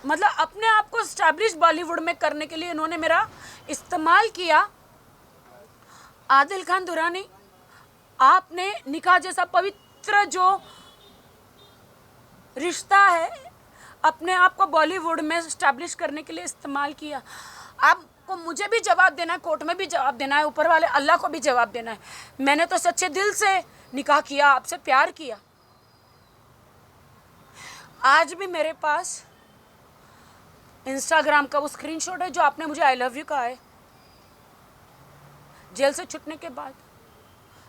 मतलब अपने आप को स्टैब्लिश बॉलीवुड में करने के लिए इन्होंने मेरा इस्तेमाल किया। आदिल खान दुरानी, आपने निकाह जैसा पवित्र जो रिश्ता है अपने आप को बॉलीवुड में स्टैब्लिश करने के लिए इस्तेमाल किया। आपको मुझे भी जवाब देना है, कोर्ट में भी जवाब देना है, ऊपर वाले अल्लाह को भी जवाब देना है। मैंने तो सच्चे दिल से निकाह किया, आपसे प्यार किया। आज भी मेरे पास इंस्टाग्राम का वो स्क्रीनशॉट है जो आपने मुझे आई लव यू कहा है जेल से छूटने के बाद।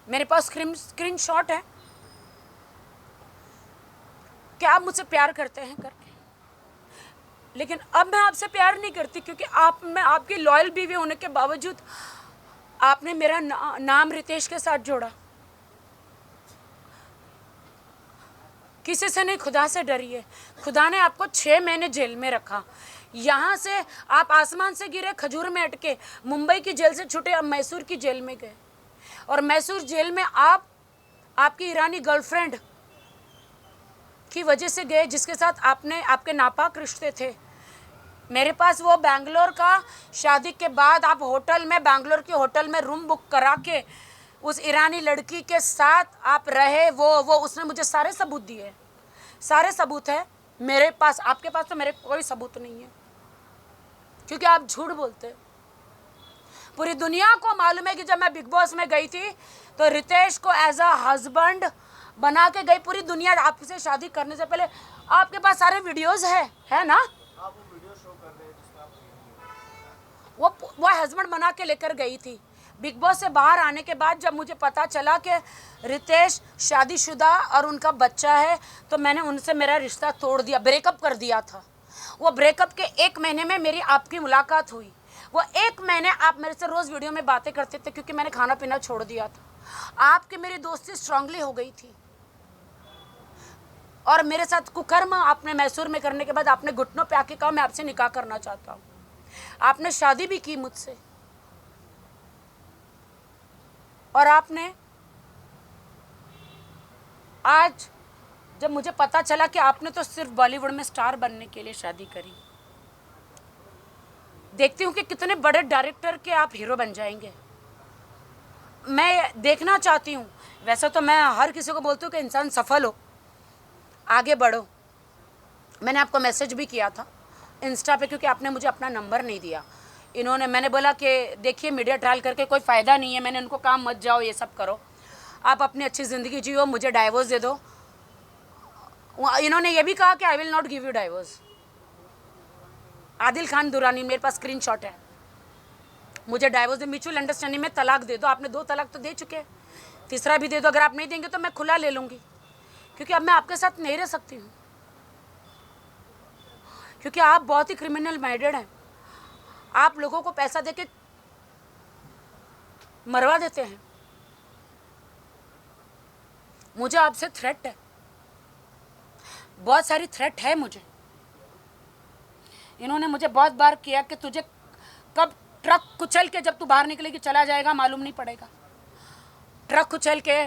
मेरे पास स्क्रीनशॉट है कि आप मुझसे प्यार करते हैं करके, लेकिन अब मैं आपसे प्यार नहीं करती, क्योंकि मैं आपकी लॉयल बीवी होने के बावजूद आपने मेरा नाम रितेश के साथ जोड़ा। किसी से नहीं, खुदा से डरिए। खुदा ने आपको 6 महीने जेल में रखा, यहाँ से आप आसमान से गिरे, खजूर में अटके, मुंबई की जेल से छूटे, अब मैसूर की जेल में गए, और मैसूर जेल में आप आपकी ईरानी गर्लफ्रेंड की वजह से गए जिसके साथ आपके नापाक रिश्ते थे। मेरे पास वो बैंगलोर का शादी के बाद आप होटल में, बैंगलोर के होटल में रूम बुक करा के उस ईरानी लड़की के साथ आप रहे, वो उसने मुझे सारे सबूत दिए, सारे सबूत है मेरे पास। आपके पास तो मेरे कोई सबूत नहीं है, क्योंकि आप झूठ बोलते हैं। पूरी दुनिया को मालूम है कि जब मैं बिग बॉस में गई थी तो रितेश को एज अ हस्बैंड बना के गई। पूरी दुनिया आपसे शादी करने से पहले, आपके पास सारे वीडियोस है ना? आप वो वीडियो शो कर रहे हैं जिसमें आप वो हस्बैंड बना के लेकर गई थी। बिग बॉस से बाहर आने के बाद जब मुझे पता चला कि रितेश शादीशुदा और उनका बच्चा है, तो मैंने उनसे मेरा रिश्ता तोड़ दिया, ब्रेकअप कर दिया था। वो ब्रेकअप के 1 महीने में मेरी आपकी मुलाकात हुई। वो 1 महीने आप मेरे से रोज़ वीडियो में बातें करते थे, क्योंकि मैंने खाना पीना छोड़ दिया था। आपकी मेरी दोस्ती स्ट्रांगली हो गई थी, और मेरे साथ कुकर्म आपने मैसूर में करने के बाद आपने घुटनों पे आके कहा मैं आपसे निकाह करना चाहता हूँ। आपने शादी भी की मुझसे, और आपने आज जब मुझे पता चला कि आपने तो सिर्फ बॉलीवुड में स्टार बनने के लिए शादी करी, देखती हूँ कि कितने बड़े डायरेक्टर के आप हीरो बन जाएंगे। मैं देखना चाहती हूँ। वैसे तो मैं हर किसी को बोलती हूँ कि इंसान सफल हो, आगे बढ़ो। मैंने आपको मैसेज भी किया था इंस्टा पे, क्योंकि आपने मुझे अपना नंबर नहीं दिया। मैंने बोला कि देखिए मीडिया ट्रायल करके कोई फ़ायदा नहीं है। मैंने उनको कहा मत जाओ, ये सब करो, आप अपनी अच्छी ज़िंदगी जियो, मुझे डाइवोर्स दे दो। इन्होंने ये भी कहा कि I will not give you divorce. Adil Khan Durrani, मेरे पास स्क्रीनशॉट है, मुझे डाइवोर्स दे, म्यूचुअल अंडरस्टैंडिंग में तलाक दे दो। आपने 2 तलाक तो दे चुके हैं, तीसरा भी दे दो। अगर आप नहीं देंगे तो मैं खुला ले लूँगी, क्योंकि अब मैं आपके साथ नहीं रह सकती हूँ, क्योंकि आप बहुत ही क्रिमिनल माइंडेड हैं। आप लोगों को पैसा देके मरवा देते हैं। मुझे आपसे थ्रेट है, बहुत सारी थ्रेट है मुझे। इन्होंने मुझे बहुत बार किया कि तुझे कब ट्रक कुचल के जब तू बाहर निकलेगी चला जाएगा मालूम नहीं पड़ेगा। ट्रक कुचल के,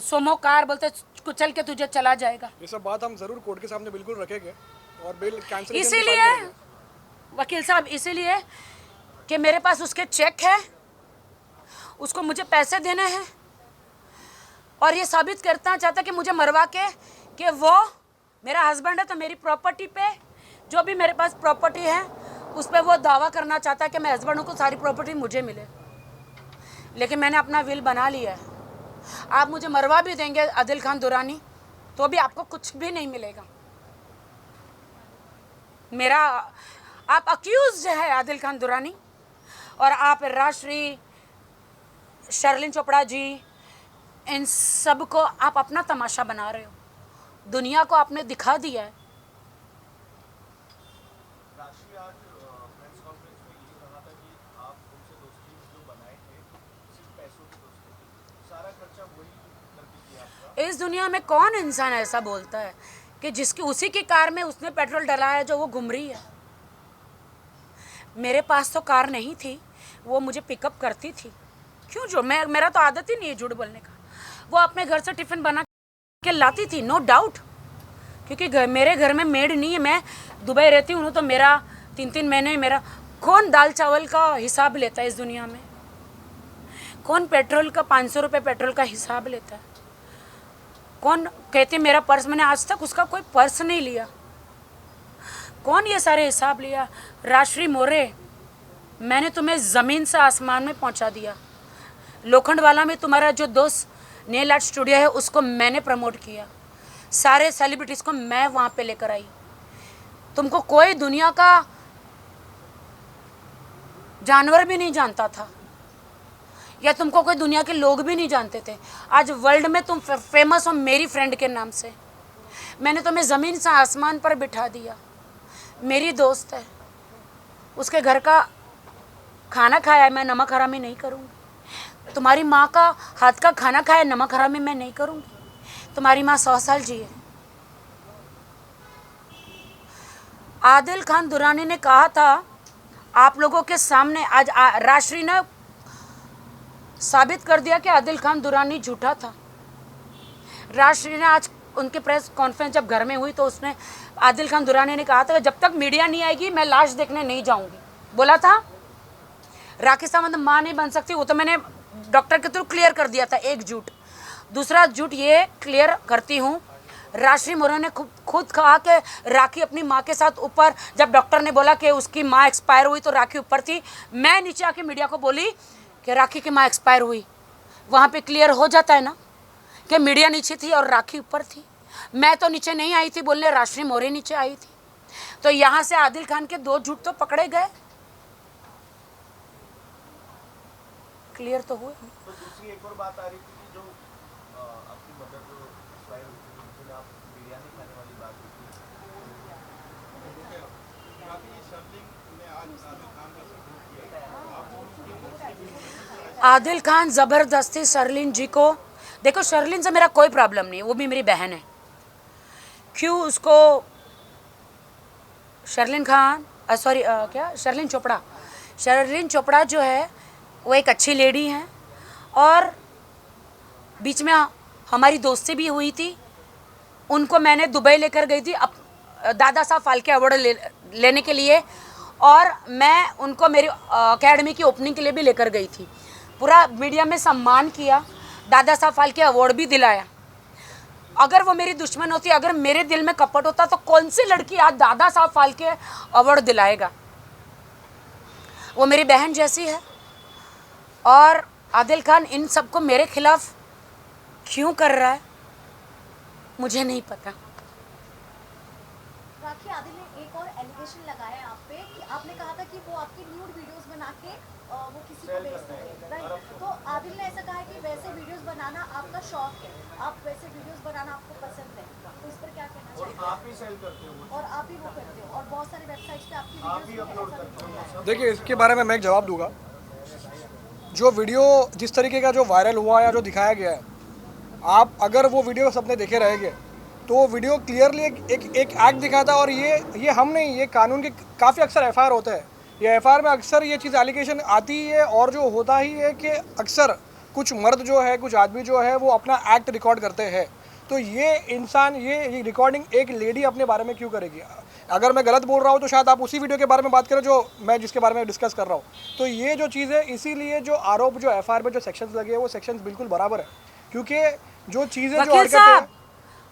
सोमो कार बोलते कुचल के तुझे चला जाएगा। ये सब बात हम जरूर कोर्ट के सामने बिल्कुल रखेंगे, और बिल कैंसिल इसीलिए वकील साहब, इसीलिए कि मेरे पास उसके चेक है, उसको मुझे पैसे देने हैं, और ये साबित करना चाहता कि मुझे मरवा के कि वो मेरा हस्बैंड है, तो मेरी प्रॉपर्टी पे जो भी मेरे पास प्रॉपर्टी है उस पर वो दावा करना चाहता है कि मैं हस्बैंड को सारी प्रॉपर्टी मुझे मिले। लेकिन मैंने अपना विल बना लिया है। आप मुझे मरवा भी देंगे आदिल खान दुरानी, तो भी आपको कुछ भी नहीं मिलेगा। मेरा आप अक्यूज है आदिल खान दुरानी, और आप राजश्री, शर्लिन चोपड़ा जी, इन सब को आप अपना तमाशा बना रहे हो। दुनिया को आपने दिखा दिया है। राशि आज प्रेस कॉन्फ्रेंस में ये कहा था कि आप उनसे दोस्ती जो बनाए थे सिर्फ पैसों की दोस्ती थी, सारा खर्चा वही करके किया आपका। इस दुनिया में कौन इंसान ऐसा बोलता है कि जिसकी उसी की कार में उसने पेट्रोल डला है जो वो घूम रही है? मेरे पास तो कार नहीं थी, वो मुझे पिकअप करती थी। क्यों? जो मेरा तो आदत ही नहीं है झूठ बोलने का। वो अपने घर से टिफ़िन बना के लाती थी, नो डाउट, क्योंकि मेरे घर में मेड नहीं है। मैं दुबई रहती हूँ तो मेरा 3-3 महीने मेरा कौन दाल चावल का हिसाब लेता है इस दुनिया में? कौन पेट्रोल का 500 रुपये पेट्रोल का हिसाब लेता है? कौन कहते मेरा पर्स, मैंने आज तक उसका कोई पर्स नहीं लिया। कौन ये सारे हिसाब लिया? राजश्री मोरे, मैंने तुम्हें ज़मीन से आसमान में पहुंचा दिया। लोखंडवाला में तुम्हारा जो दोस्त नेल आर्ट स्टूडियो है उसको मैंने प्रमोट किया। सारे सेलिब्रिटीज़ को मैं वहाँ पे लेकर आई। तुमको कोई दुनिया का जानवर भी नहीं जानता था, या तुमको कोई दुनिया के लोग भी नहीं जानते थे। आज वर्ल्ड में तुम फेमस हो मेरी फ्रेंड के नाम से। मैंने तुम्हें ज़मीन से आसमान पर बिठा दिया। मेरी दोस्त है, उसके घर का खाना खाया, मैं नमक हरामी नहीं करूँगी। तुम्हारी माँ का हाथ का खाना खाया, नमक हरामी मैं नहीं करूँगी। तुम्हारी माँ 100 साल जिए। आदिल खान दुरानी ने कहा था आप लोगों के सामने, आज राष्ट्रीय ने साबित कर दिया कि आदिल खान दुरानी झूठा था। राष्ट्रीय ने आज उनके प्रेस कॉन्फ्रेंस जब घर में हुई तो उसने, आदिल खान दुरानी ने कहा था कि जब तक मीडिया नहीं आएगी मैं लाश देखने नहीं जाऊंगी, बोला था। राखी सावंत मां नहीं बन सकती, वो तो मैंने डॉक्टर के थ्रू क्लियर कर दिया था, एक झूठ। दूसरा झूठ ये क्लियर करती हूँ, राष्ट्रीय मोरे ने खुद कहा कि राखी अपनी माँ के साथ ऊपर, जब डॉक्टर ने बोला कि उसकी माँ एक्सपायर हुई तो राखी ऊपर थी, मैं नीचे आके मीडिया को बोली कि राखी की माँ एक्सपायर हुई। वहाँ पे क्लियर हो जाता है ना कि मीडिया नीचे थी और राखी ऊपर थी। मैं तो नीचे नहीं आई थी बोलने, राष्ट्रीय मोरे नीचे आई थी। तो यहाँ से आदिल खान के 2 झूठ तो पकड़े गए, क्लियर तो हुए। तो दूसरी एक और बात आ रही थी कि जो आपकी मदर जो एक्सपायर हुई थी, उन्होंने आप बिरयानी खाने वाली बात की थी। आदिल खान ज़बरदस्ती शर्लिन जी को, देखो शर्लिन से मेरा कोई प्रॉब्लम नहीं, वो भी मेरी बहन है। क्यों उसको शर्लिन खान सॉरी क्या शर्लिन चोपड़ा, शर्लिन चोपड़ा जो है वो एक अच्छी लेडी हैं और बीच में हमारी दोस्ती भी हुई थी। उनको मैंने दुबई लेकर गई थी दादा साहब फाल्के अवार्ड लेने के लिए, और मैं उनको मेरी अकेडमी की ओपनिंग के लिए भी लेकर गई थी। पूरा मीडिया में सम्मान किया, दादा साहब फाल्के अवार्ड भी दिलाया। अगर वो मेरी दुश्मन होती, अगर मेरे दिल में कपट होता तो कौन सी लड़की आज दादा साहब फाल्के अवार्ड दिलाएगा। वो मेरी बहन जैसी है। और आदिल खान इन सबको मेरे खिलाफ क्यों कर रहा है मुझे नहीं पता। राखी, आदिल ने एक और एलिगेशन लगाया है आप पे कि आपने कहा था कि वो आपकी न्यूड वीडियोस बना के वो किसी को बेचते हैं, राइट? तो आदिल ने ऐसा कहा है कि वैसे वीडियोस बनाना आपका शौक है, आप वैसे वीडियोस बनाना आपको पसंद है, तो इस पर क्या कहना चाहिए? और आप ही सेल करते हो और आप ही वो करते हो और बहुत सारे वेबसाइट्स पे आपकी वीडियोस अपलोड करते हो। देखिए, इसके बारे में मैं एक जवाब दूंगा। जो वीडियो जिस तरीके का जो वायरल हुआ या जो दिखाया गया है, आप अगर वो वीडियो सबने देखे रहेंगे तो वो वीडियो क्लियरली एक एक्ट दिखाता है। और ये हम नहीं, ये कानून के काफ़ी अक्सर एफआईआर होते हैं। ये एफआईआर में अक्सर ये चीज़ एलिगेशन आती ही है, और जो होता ही है कि अक्सर कुछ मर्द जो है, कुछ आदमी जो है, वो अपना एक्ट रिकॉर्ड करते हैं। तो ये इंसान ये रिकॉर्डिंग एक लेडी अपने बारे में क्यों करेगी? अगर मैं गलत बोल रहा हूँ तो शायद आप उसी वीडियो के बारे में बात करें जो मैं जिसके बारे में डिस्कस कर रहा हूँ। तो ये जो चीज़ है, इसीलिए जो आरोप जो एफआईआर में जो सेक्शंस लगे हैं वो सेक्शंस बिल्कुल बराबर है, क्योंकि जो चीज़ें जो वकील हरकतें साहब,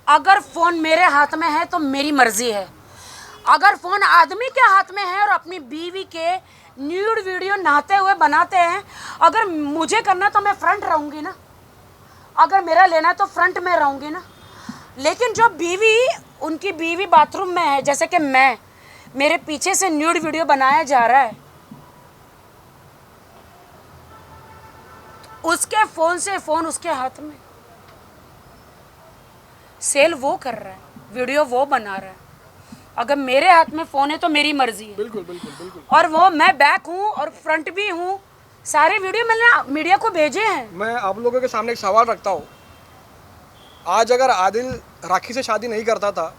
अगर फोन मेरे हाथ में है तो मेरी मर्जी है। अगर फोन आदमी के हाथ में है और अपनी बीवी के न्यूड वीडियो नहाते हुए बनाते हैं, अगर मुझे करना तो मैं फ्रंट रहूंगी ना, अगर मेरा लेना है तो फ्रंट में रहूंगी ना। लेकिन जो बीवी, उनकी बीवी बाथरूम में है, जैसे कि मैं, मेरे पीछे से न्यूड वीडियो बनाया जा रहा है, उसके फोन से फोन उसके हाथ में, सेल वो कर रहा है, वीडियो वो बना रहा है। अगर मेरे हाथ में फ़ोन है तो मेरी मर्जी है। बिल्कुल बिल्कुल बिल्कुल। और वो मैं बैक हूँ और फ्रंट भी हूँ, सारे वीडियो मैंने मीडिया को भेजे हैं। मैं आप लोगों के सामने एक सवाल रखता हूँ। आज अगर आदिल राखी से शादी नहीं करता था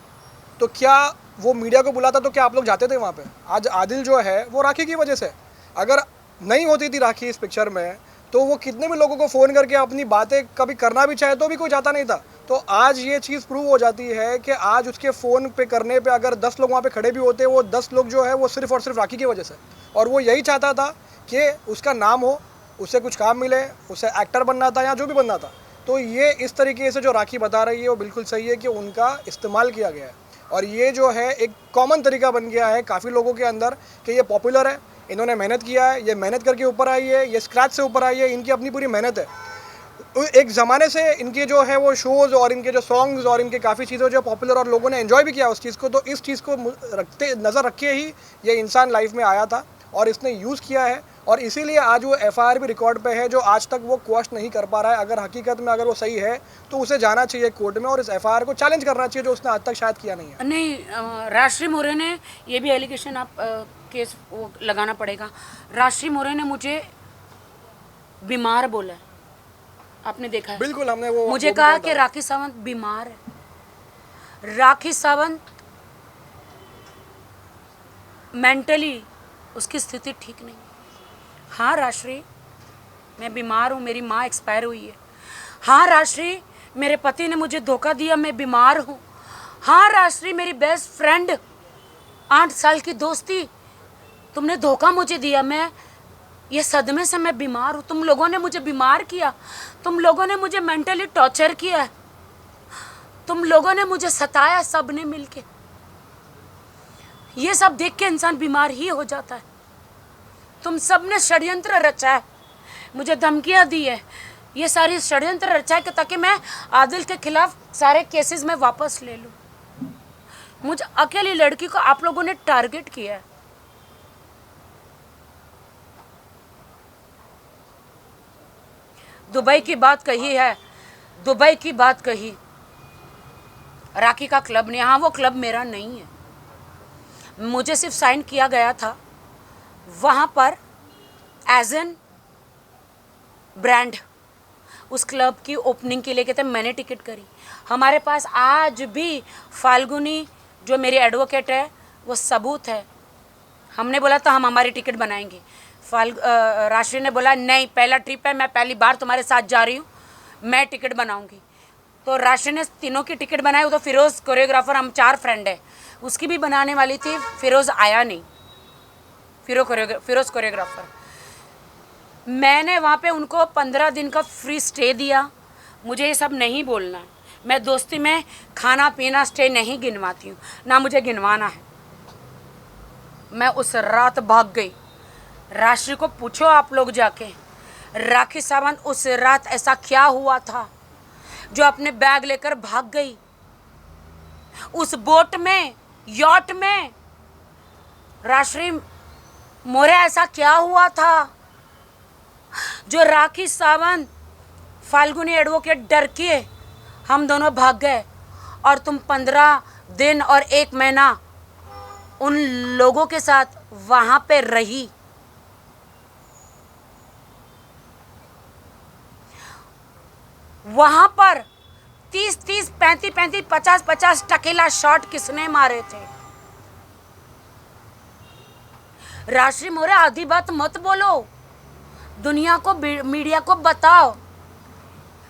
तो क्या वो मीडिया को बुलाता, तो क्या आप लोग जाते थे वहाँ पे? आज आदिल जो है वो राखी की वजह से, अगर नहीं होती थी राखी इस पिक्चर में तो वो कितने भी लोगों को फ़ोन करके अपनी बातें कभी करना भी चाहे तो भी कोई जाता नहीं था। तो आज ये चीज़ प्रूव हो जाती है कि आज उसके फ़ोन पे करने पे अगर 10 लोग वहाँ पे खड़े भी होते, वो 10 लोग जो है वो सिर्फ़ और सिर्फ राखी की वजह से, और वो यही चाहता था कि उसका नाम हो, उससे कुछ काम मिले, उसे एक्टर बनना था या जो भी बनना था। तो ये इस तरीके से जो राखी बता रही है वो बिल्कुल सही है कि उनका इस्तेमाल किया गया है, और ये जो है एक कॉमन तरीका बन गया है काफ़ी लोगों के अंदर कि ये पॉपुलर है, इन्होंने मेहनत किया है, ये मेहनत करके ऊपर आई है, ये स्क्रैच से ऊपर आई है, इनकी अपनी पूरी मेहनत है। एक ज़माने से इनके जो है वो शोज़ और इनके जो सॉन्ग्स और इनके काफ़ी चीज़ें जो पॉपुलर और लोगों ने एंजॉय भी किया उस चीज़ को, तो इस चीज़ को नज़र रखे ही ये इंसान लाइफ में आया था और इसने यूज़ किया है, और इसीलिए आज वो एफआईआर भी रिकॉर्ड पे है जो आज तक वो क्वेश्चन नहीं कर पा रहा है। अगर हकीकत में अगर वो सही है तो उसे जाना चाहिए कोर्ट में और इस एफआईआर को चैलेंज करना चाहिए जो उसने आज तक शायद किया नहीं है। नहीं, राष्ट्रीय मोरे ने ये भी एलिगेशन आप केस वो लगाना पड़ेगा। राष्ट्रीय मोरे ने मुझे बीमार बोला है, आपने देखा है? बिल्कुल, हमने वो मुझे कहा कि राखी सावंत बीमार है। राखी सावंत मेंटली उसकी स्थिति ठीक नहीं। हाँ राजश्री, मैं बीमार हूँ, मेरी माँ एक्सपायर हुई है। हाँ राजश्री, मेरे पति ने मुझे धोखा दिया, मैं बीमार हूँ। हाँ राजश्री, मेरी बेस्ट फ्रेंड 8 साल की दोस्ती, तुमने धोखा मुझे दिया, मैं ये सदमे से मैं बीमार हूँ। तुम लोगों ने मुझे बीमार किया, तुम लोगों ने मुझे मेंटली टॉर्चर किया है, तुम लोगों ने मुझे सताया, सब ने मिलके। ये सब देख के इंसान बीमार ही हो जाता है। तुम सब ने षड्यंत्र रचा है, मुझे धमकियां दी है, ये सारी षड्यंत्र रचा है कि ताकि मैं आदिल के खिलाफ सारे केसेस में वापस ले लूं। मुझे अकेली लड़की को आप लोगों ने टारगेट किया है। दुबई की बात कही है, दुबई की बात कही, राखी का क्लब ने, हाँ वो क्लब मेरा नहीं है, मुझे सिर्फ साइन किया गया था वहाँ पर एज एन ब्रांड। उस क्लब की ओपनिंग के लिए कहते मैंने टिकट करी। हमारे पास आज भी फाल्गुनी जो मेरी एडवोकेट है वो सबूत है। हमने बोला तो हम हमारी टिकट बनाएंगे, राशि ने बोला नहीं, पहला ट्रिप है, मैं पहली बार तुम्हारे साथ जा रही हूँ, मैं टिकट बनाऊंगी। तो राशि ने तीनों की टिकट बनाई। वो तो फिरोज़ कोरियोग्राफर, हम 4 फ्रेंड है, उसकी भी बनाने वाली थी, फिरोज़ आया नहीं, फिरोज़ कोरियोग्राफर। मैंने वहाँ पे उनको 15 दिन का फ्री स्टे दिया। मुझे ये सब नहीं बोलना है, मैं दोस्ती में खाना पीना स्टे नहीं गिनवाती हूँ, ना मुझे गिनवाना है। मैं उस रात भाग गई। राशि को पूछो आप लोग जाके, राखी सावंत उस रात ऐसा क्या हुआ था जो अपने बैग लेकर भाग गई। उस बोट में, यॉट में राशि मोरे ऐसा क्या हुआ था जो राखी सावंत, फाल्गुनी एडवोकेट डर के हम दोनों भाग गए और तुम 15 दिन और 1 महीना उन लोगों के साथ वहां पे रही। वहां पर 30-30, 35-35, 50-50 टकीला शॉट किसने मारे थे? राशि मोरे आधी बात मत बोलो, दुनिया को, मीडिया को बताओ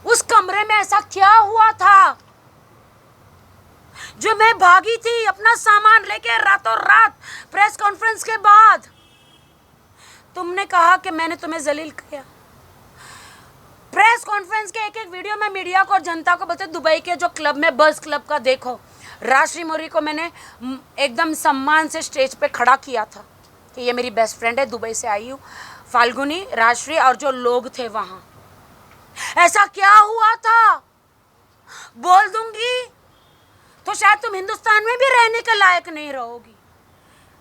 उस कमरे में ऐसा क्या हुआ था जो मैं भागी थी अपना सामान लेके रातों रात प्रेस कॉन्फ्रेंस के बाद। तुमने कहा कि मैंने तुम्हें जलील किया। प्रेस कॉन्फ्रेंस के एक वीडियो में मीडिया को और जनता को बोलते दुबई के जो क्लब में, बस क्लब का देखो, राशि मोरी को मैंने एकदम सम्मान से स्टेज पे खड़ा किया था कि ये मेरी बेस्ट फ्रेंड है, दुबई से आई हूँ, फाल्गुनी, राजश्री और जो लोग थे वहाँ। ऐसा क्या हुआ था बोल दूंगी तो शायद तुम हिंदुस्तान में भी रहने के लायक नहीं रहोगी।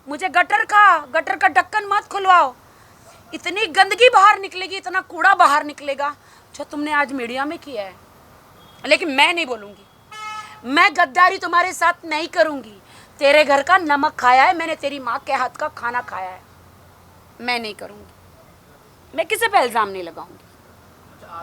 मुझे गटर का ढक्कन मत खुलवाओ, इतनी गंदगी बाहर निकलेगी, इतना कूड़ा बाहर निकलेगा जो तुमने आज मीडिया में किया है। लेकिन मैं नहीं बोलूँगी, मैं गद्दारी तुम्हारे साथ नहीं करूँगी। तेरे घर का नमक खाया है मैंने, तेरी माँ के हाथ का खाना खाया है, मैं नहीं करूँगी, मैं किसी पे इल्ज़ाम नहीं लगाऊंगी।